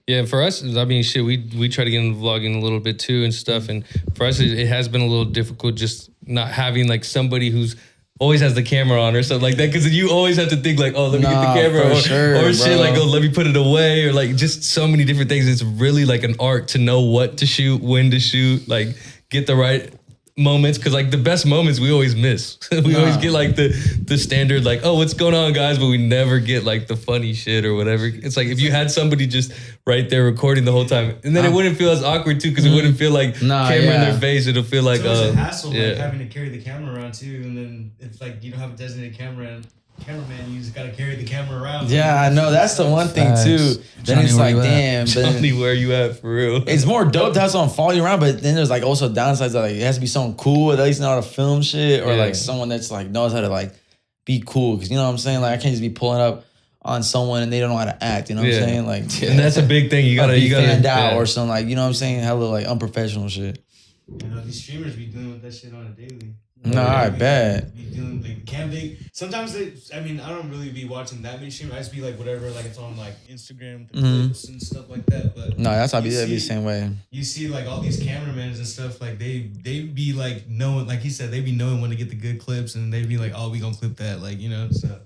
Yeah, for us, I mean, shit, we try to get into vlogging a little bit too and stuff. And for us, it has been a little difficult just not having like somebody who's always has the camera on or something like that. Because you always have to think like, oh, let me get the camera or shit like, oh, let me put it away or like just so many different things. It's really like an art to know what to shoot, when to shoot, like get the right moments, because like the best moments we always miss. We always get like the standard like, oh, what's going on, guys, but we never get like the funny shit or whatever. It's like if you had somebody just right there recording the whole time, and then it wouldn't feel as awkward too, because it wouldn't feel like camera in their face. It'll feel like so it's a hassle like having to carry the camera around too, and then if like you don't have a designated cameraman, you just gotta carry the camera around. Yeah, I know. That's the one thing too. Then Johnny, it's like, damn, Johnny, where you at for real? It's more dope to have someone follow you around, but then there's like also downsides that like it has to be someone cool, at least know how to film shit, or like someone that's like knows how to like be cool. Because you know what I'm saying? Like I can't just be pulling up on someone and they don't know how to act. You know what I'm saying? Like, and that's a big thing. You gotta stand out or something, like, you know what I'm saying? Hella like unprofessional shit. You know, these streamers be dealing with that shit on a daily. No, I bet. Be dealing like sometimes I don't really be watching that many streamers. I just be like whatever, like it's on like Instagram clips and stuff like that. But no, that's how that'd be the same way. You see like all these cameramans and stuff, like they be like knowing, like he said, they be knowing when to get the good clips, and they be like, oh, we gonna clip that, like, you know. So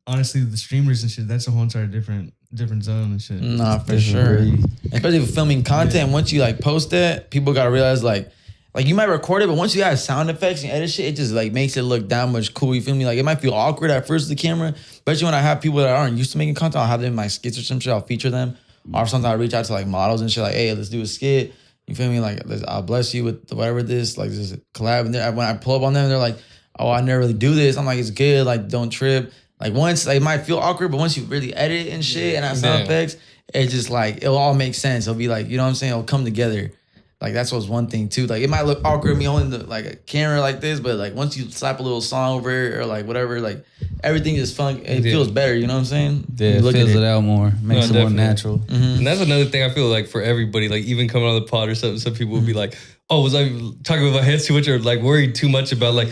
honestly, the streamers and shit, that's a whole entire different different zone and shit. Nah, for sure. Especially with filming content, once you like post it, people gotta realize like you might record it, but once you add sound effects and edit shit, it just like makes it look that much cool. You feel me? Like it might feel awkward at first with the camera, especially when I have people that aren't used to making content. I'll have them in my skits or some shit. I'll feature them, or sometimes I reach out to like models and shit. Like, hey, let's do a skit. You feel me? Like, I'll bless you with whatever this is a collab. And when I pull up on them, they're like, oh, I never really do this. I'm like, it's good. Like, don't trip. Like once, like, it might feel awkward, but once you really edit and shit and have sound effects, it just like it'll all make sense. It'll be like, you know what I'm saying? It'll come together. Like that's what's one thing too. Like it might look awkward me holding like a camera like this, but like once you slap a little song over it or like whatever, like everything is fun. It feels better. You know what I'm saying? Yeah, it fills it out more, makes it more natural. Mm-hmm. And that's another thing I feel like for everybody. Like even coming on the pod or something, some people will be like, "Oh, was I talking about my head too much or like worried too much about like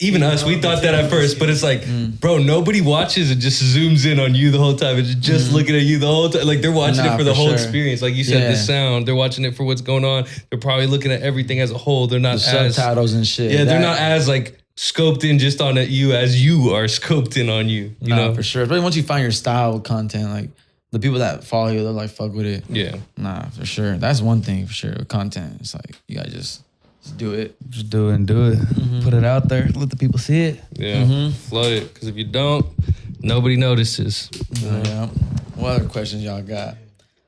even us? We thought that at first, but it's like, bro, nobody watches and just zooms in on you the whole time. It's just looking at you the whole time. Like they're watching it for the whole experience. Like you said, the sound. They're watching it for what's going on. They're probably looking at everything as a whole. They're not the as subtitles and shit. Yeah, they're not as like scoped in just on you as you are scoped in on you. You know, for sure. Especially once you find your style of content, like the people that follow you, they're like, fuck with it. Yeah. Nah, for sure. That's one thing for sure. With content, it's like you gotta just do it. Just do it and do it. Put it out there. Let the people see it. Yeah. Flood it. Because if you don't, nobody notices. Yeah. What other questions y'all got?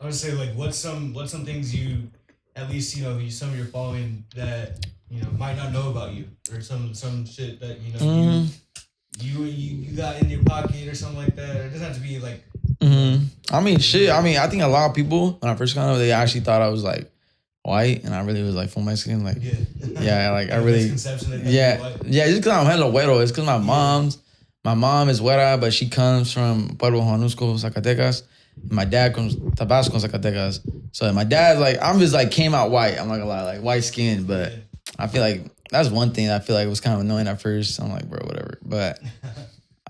I would say like what's some things you at least some of your following that might not know about you, or some shit that you got in your pocket or something like that. Or it doesn't have to be like. I mean, shit. I mean, I think a lot of people when I first got over, they actually thought I was like white, and I really was like full Mexican. Like, like I really, just because I'm hella güero. It's because my mom is güera, but she comes from Pueblo Juanusco, Zacatecas. My dad comes Tabasco, Zacatecas. So my dad, like, I'm just like came out white. I'm not gonna lie, like white skin, but I feel like that's one thing I feel like was kind of annoying at first. I'm like, bro, whatever. But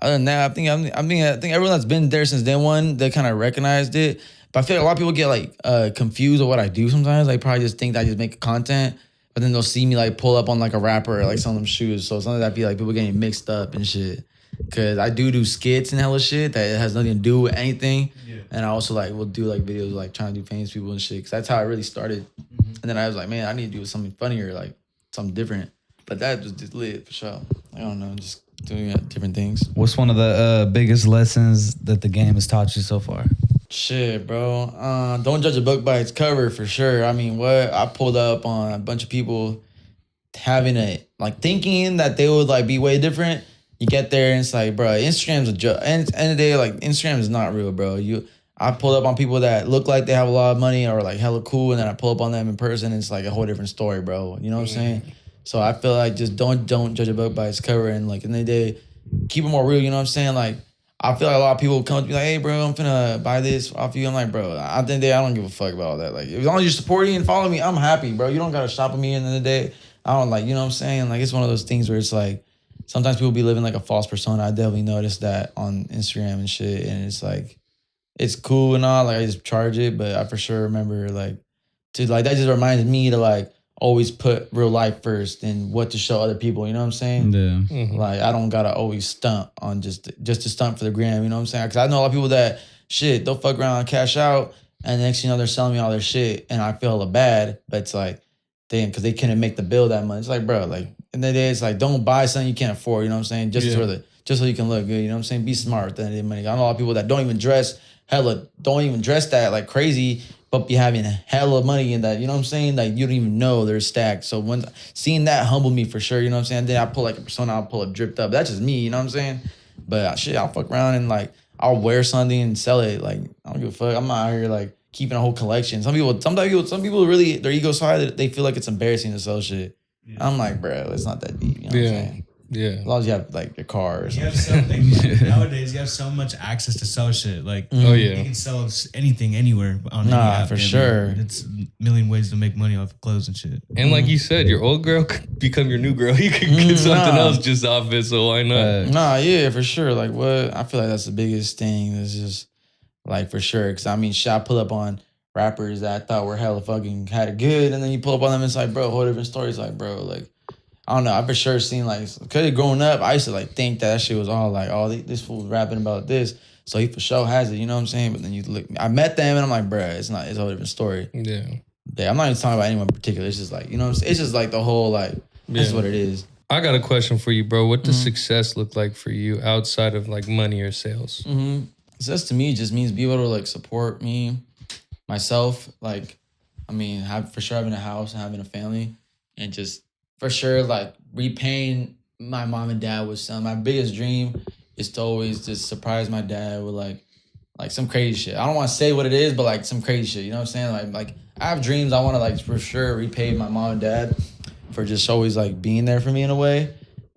other than that, I think everyone that's been there since day one, they kind of recognized it. But I feel like a lot of people get like confused with what I do sometimes. They probably just think that I just make content, but then they'll see me like pull up on like a rapper or like selling them shoes. So sometimes I feel like people getting mixed up and shit. Cause I do skits and hella shit that has nothing to do with anything. Yeah. And I also like will do like videos like trying to do famous people and shit. Cause that's how I really started. And then I was like, man, I need to do something funnier, like something different. But that was just lit for sure. I don't know, just doing different things. What's one of the biggest lessons that the game has taught you so far? Shit, bro. Don't judge a book by its cover for sure. I mean, what I pulled up on a bunch of people having thinking that they would like be way different. You get there and it's like, bro, Instagram's a joke. End of the day, like Instagram is not real, bro. I pulled up on people that look like they have a lot of money or like hella cool, and then I pull up on them in person and it's like a whole different story, bro. You know what I'm saying? So I feel like just don't judge a book by its cover, and like in the day, keep it more real. You know what I'm saying? Like I feel like a lot of people come to me like, hey, bro, I'm finna buy this off you. I'm like, bro, at the end of the day, I don't give a fuck about all that. Like as long as you're supporting and following me, I'm happy, bro. You don't gotta shop with me at the end of the day. I don't like, you know what I'm saying? Like it's one of those things where it's like sometimes people be living like a false persona. I definitely noticed that on Instagram and shit, and it's like it's cool and all. Like I just charge it, but I for sure remember like that just reminds me to like always put real life first and what to show other people, you know what I'm saying? Yeah. Like, I don't gotta always stunt on just to stunt for the gram, you know what I'm saying? Because I know a lot of people that, shit, they'll fuck around and cash out, and the next thing you know, they're selling me all their shit, and I feel bad, but it's like, damn, because they couldn't make the bill that much. It's like, bro, like, in the day, it's like, don't buy something you can't afford, you know what I'm saying? Just so you can look good, you know what I'm saying? Be smart with the money. I know a lot of people that don't even dress that like crazy, but be having hella money in that, you know what I'm saying? Like, you don't even know they're stacked. So when seeing that humbled me for sure, you know what I'm saying? Then I pull like a persona, I'll pull up dripped up. That's just me, you know what I'm saying? But shit, I'll fuck around and like, I'll wear something and sell it. Like, I don't give a fuck. I'm not out here like keeping a whole collection. Some people really, their ego's high that they feel like it's embarrassing to sell shit. Yeah. I'm like, bro, it's not that deep, you know what I'm saying? Yeah. As long as you have like your car or something. Nowadays, you have so much access to sell shit. Like, you can sell anything anywhere on any app. For sure. It's a million ways to make money off of clothes and shit. And like you said, your old girl could become your new girl. You could get something else just off it, so why not? Yeah, for sure. Like, what? I feel like that's the biggest thing. It's just like for sure. Because I mean, shit, I pull up on rappers that I thought were hella fucking had it good, and then you pull up on them, it's like, bro, whole different stories. Like, bro, like, I don't know. I for sure seen like, cause growing up, I used to like think that shit was all like, oh, this fool's rapping about this. So he for sure has it, you know what I'm saying? But then you look, I met them and I'm like, bruh, it's a whole different story. Yeah. Yeah, I'm not even talking about anyone in particular. It's just like, you know what I'm saying? It's just like the whole, like, that's what it is. I got a question for you, bro. What does success look like for you outside of like money or sales? Success to me just means be able to like support me, myself. Like, I mean, for sure having a house and having a family, and just for sure like repaying my mom and dad with some. My biggest dream is to always just surprise my dad with like some crazy shit. I don't want to say what it is, but like some crazy shit. You know what I'm saying? Like I have dreams. I want to like for sure repay my mom and dad for just always like being there for me in a way,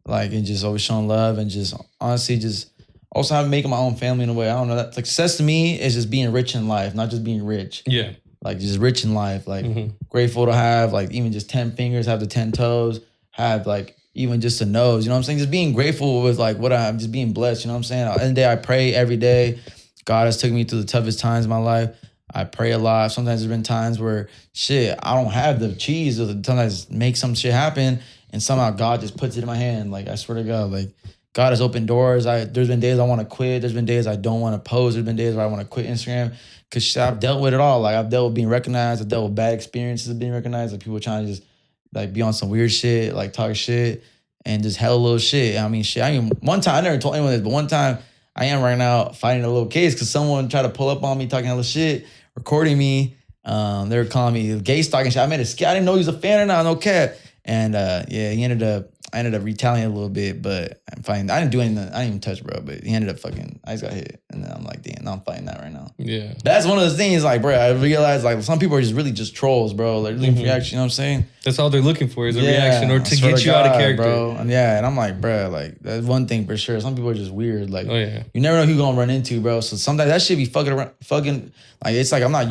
like, and just always showing love, and just honestly just also making my own family in a way. I don't know, that success to me is just being rich in life, not just being rich. Yeah. Like just rich in life, like grateful to have like even just 10 fingers, have the 10 toes, have like even just a nose, you know what I'm saying? Just being grateful with like what I'm just being blessed, you know what I'm saying? At the end of the day, I pray every day. God has took me through the toughest times in my life. I pray a lot. Sometimes there's been times where shit, I don't have the cheese or sometimes make some shit happen and somehow God just puts it in my hand. Like I swear to God, like God has opened doors. There's been days I want to quit. There's been days I don't want to post. There's been days where I want to quit Instagram because I've dealt with it all. Like I've dealt with being recognized. I've dealt with bad experiences of being recognized. Like people trying to just like be on some weird shit, like talk shit and just hella little shit. I mean, shit. One time, I never told anyone this, but one time I am right now fighting a little case because someone tried to pull up on me talking hella shit, recording me. They were calling me gay stalking shit. I made a skit. I didn't know he was a fan or not, no cap. And I ended up retaliating a little bit, but I'm fighting. I didn't do anything. I didn't even touch bro, but he ended up I just got hit. And then I'm like, damn, now I'm fighting that right now. Yeah. That's one of those things, like, bro, I realized like some people are just really just trolls, bro. Like looking for reaction, you know what I'm saying? That's all they're looking for is a reaction or to get you out of character. Bro. And I'm like, bro, like that's one thing for sure. Some people are just weird. Like you never know who you're gonna run into, bro. So sometimes that shit be fucking like it's like I'm not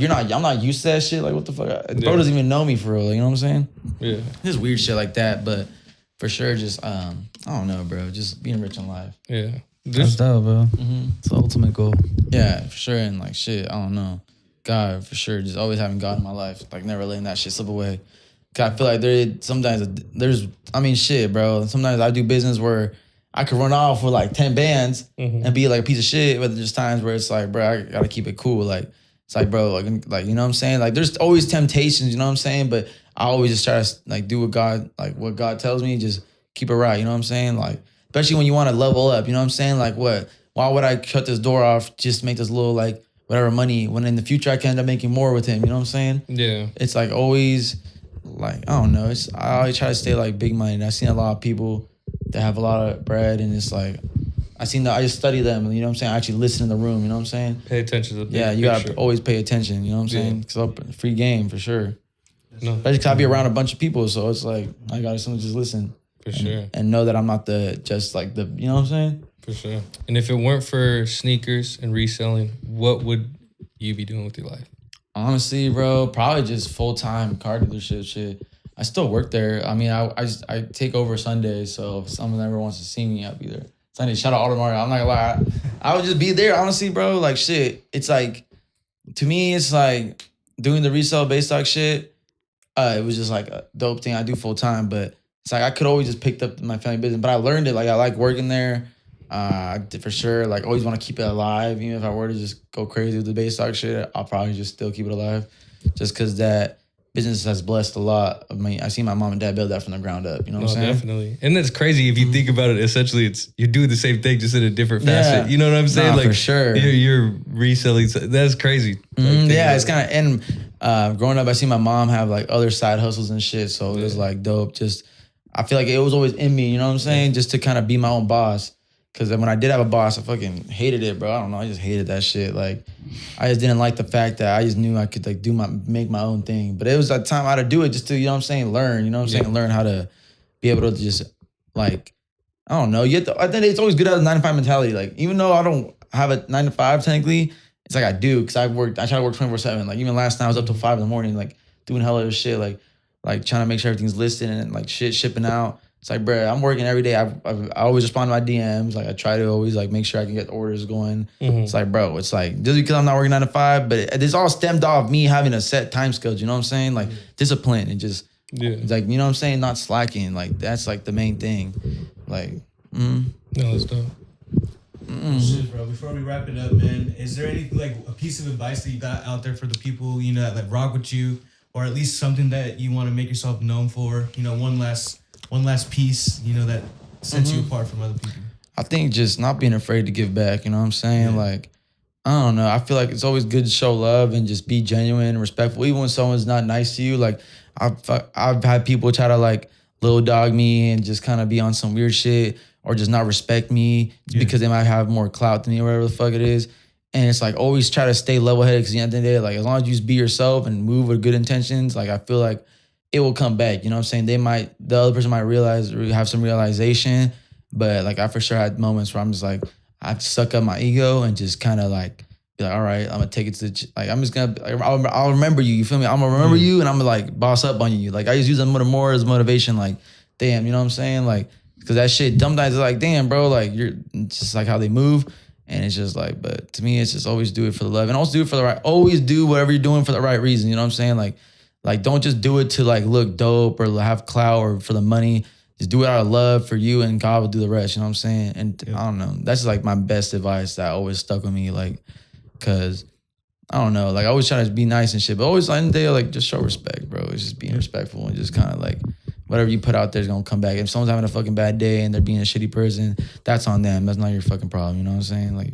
used to that shit. Like what the fuck? Bro doesn't even know me for real. Like, you know what I'm saying? Yeah. Just weird shit like that, but for sure, just I don't know, bro. Just being rich in life. Yeah, that's dope, bro. It's the ultimate goal. Yeah, for sure. And like shit, I don't know. God, for sure. Just always having God in my life, like never letting that shit slip away. Cause I feel like shit, bro. Sometimes I do business where I could run off with like 10 bands and be like a piece of shit, but there's times where it's like, bro, I gotta keep it cool. Like it's like, bro, like you know what I'm saying? Like there's always temptations, you know what I'm saying? But I always just try to like do what God tells me, just keep it right, you know what I'm saying? Like, especially when you want to level up, you know what I'm saying? Like why would I cut this door off just to make this little like whatever money when in the future I can end up making more with him, you know what I'm saying? Yeah. It's like always like, I don't know, I always try to stay like big minded. I've seen a lot of people that have a lot of bread and it's like, I just study them, you know what I'm saying? I actually listen in the room, you know what I'm saying? Pay attention to the you gotta always pay attention, you know what I'm saying? Because free game for sure. No. Especially because I be around a bunch of people, so it's like I gotta just listen. For sure. And know that I'm not you know what I'm saying? For sure. And if it weren't for sneakers and reselling, what would you be doing with your life? Honestly, bro, probably just full-time car dealership shit. I still work there. I mean, I take over Sundays, so if someone ever wants to see me, I'll be there. Sunday, shout out Audemars. I'm not gonna lie. I would just be there, honestly, bro. Like, shit. It's like, to me, it's like doing the resale base stock shit. It was just like a dope thing I do full time, but it's like I could always just picked up my family business, but I learned it. Like I like working there. I did for sure. Like always want to keep it alive. Even if I were to just go crazy with the base stock shit, I'll probably just still keep it alive, just because that business has blessed a lot of me. I see my mom and dad build that from the ground up. You know what I'm saying? Definitely. And that's crazy if you think about it. Essentially, you're doing the same thing just in a different facet. You know what I'm saying? Like for sure. You're reselling. That's crazy. It's kind of and. Growing up, I see my mom have like other side hustles and shit. So it was like dope. Just, I feel like it was always in me, you know what I'm saying? Just to kind of be my own boss. Cause when I did have a boss, I fucking hated it, bro. I don't know. I just hated that shit. Like, I just didn't like the fact that I just knew I could like make my own thing. But it was that time I had to do it just to, you know what I'm saying? Learn, you know what I'm saying? Learn how to be able to just like, I don't know. I think it's always good to have a 9-to-5 mentality. Like, even though I don't have a 9-to-5 technically, it's like I do, because I try to work 24/7. Like even last night I was up till 5 a.m, like doing hella shit, like trying to make sure everything's listed and like shit shipping out. It's like, bro, I'm working every day. I always respond to my DMs. Like I try to always like make sure I can get orders going. It's like, bro, it's like just because I'm not working 9 to 5, but it's all stemmed off me having a set time schedule. You know what I'm saying? Like discipline and just it's like, you know what I'm saying? Not slacking. Like that's like the main thing. Like, no, that's dope. Shit, bro. Before we wrap it up, man, is there any like a piece of advice that you got out there for the people that like rock with you, or at least something that you want to make yourself known for? One last piece, that sets you apart from other people. I think just not being afraid to give back. You know what I'm saying? Yeah. Like, I don't know. I feel like it's always good to show love and just be genuine and respectful, even when someone's not nice to you. Like, I've had people try to like little dog me and just kind of be on some weird shit or just not respect me because they might have more clout than me or whatever the fuck it is. And it's like always try to stay level headed, because at the end of the day, like as long as you just be yourself and move with good intentions, like I feel like it will come back. You know what I'm saying? The other person might realize or have some realization, but like I for sure had moments where I'm just like, I suck up my ego and just kind of like be like, all right, I'm gonna take it to like I'm just gonna I'll remember you. You feel me? I'm gonna remember you, and I'm gonna like boss up on you. Like I just use them more as motivation. Like, damn, you know what I'm saying? Like, because that shit sometimes it's like, damn, bro, like you're just like how they move, and it's just like, but to me, it's just always do it for the love, and also do it for the right. Always do whatever you're doing for the right reason. You know what I'm saying? Like don't just do it to like look dope or have clout or for the money. Just do it out of love for you, and God will do the rest. You know what I'm saying? And I don't know. That's just like my best advice that always stuck with me. Like, cause I don't know. Like I always try to be nice and shit, but always on the day, like just show respect, bro. It's just being respectful and just kind of like whatever you put out there is gonna come back. If someone's having a fucking bad day and they're being a shitty person, that's on them. That's not your fucking problem. You know what I'm saying? Like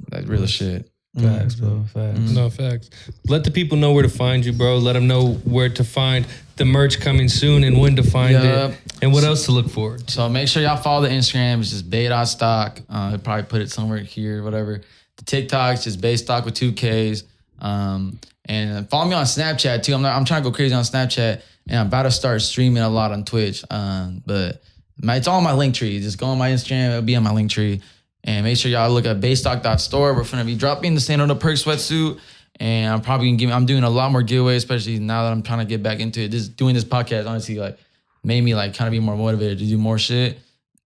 that's real shit. Facts, bro. Facts. No, facts. Let the people know where to find you, bro. Let them know where to find the merch coming soon and when to find it and what else to look for. So make sure y'all follow the Instagram. It's just bay.stock. I'll probably put it somewhere here, whatever. The TikTok's just baystock with 2 Ks. And follow me on Snapchat too. I'm trying to go crazy on Snapchat, and I'm about to start streaming a lot on Twitch. But it's all on my link tree. Just go on my Instagram. It'll be on my link tree. And make sure y'all look at baystock.store. We're going to be dropping the Santa Rosa perk sweatsuit. And I'm doing a lot more giveaways, especially now that I'm trying to get back into it. Doing this podcast, honestly, like made me like kind of be more motivated to do more shit.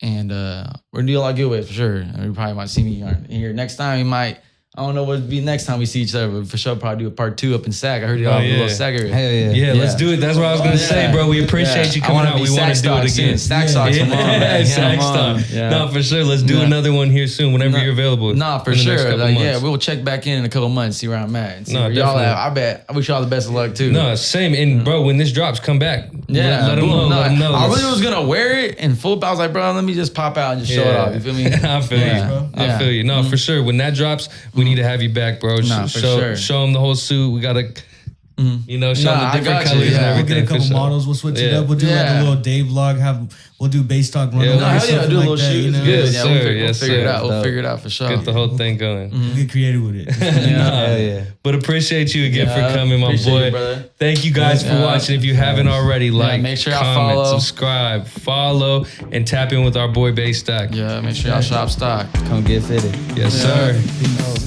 And we're going to do a lot of giveaways for sure. And you probably might see me here next time. We might, I don't know what it'd be next time we see each other, but for sure probably do a part 2 up in Sac. I heard y'all have a little Sac area. Hell yeah. Yeah, let's do it. That's what I was going to say, bro. We appreciate you coming out. We want to do it again. Sac socks, come on, man. Sac stock. No, for sure. Let's do another one here soon, whenever you're available. Nah, for sure. Like, we'll check back in a couple months, see where I'm at. And see where y'all at. I wish y'all the best of luck too. No, same. And bro, when this drops, come back. Yeah, let them know. Let them know. I really was gonna wear it in full, but I was like, bro, let me just pop out and just show it off. You feel me? I feel you. I feel you. No, for sure. When that drops, we need to have you back, bro. Nah, for sure. Show them the whole suit. We gotta, show them the different colors and everything. We'll get a couple models. We'll switch it up. We'll do like a little day vlog. We'll do base talk. Do a little shoot. Yes, sir. We'll figure it out. We'll figure it out for sure. Get the whole thing going. We'll get creative with it. Hell yeah. But appreciate you again for coming, my boy. You, thank you guys for watching. If you haven't already, make sure y'all comment, follow, subscribe, follow, and tap in with our boy Baystock. Yeah, make sure y'all shop stock. Come get fitted. Yes, sir. Peace.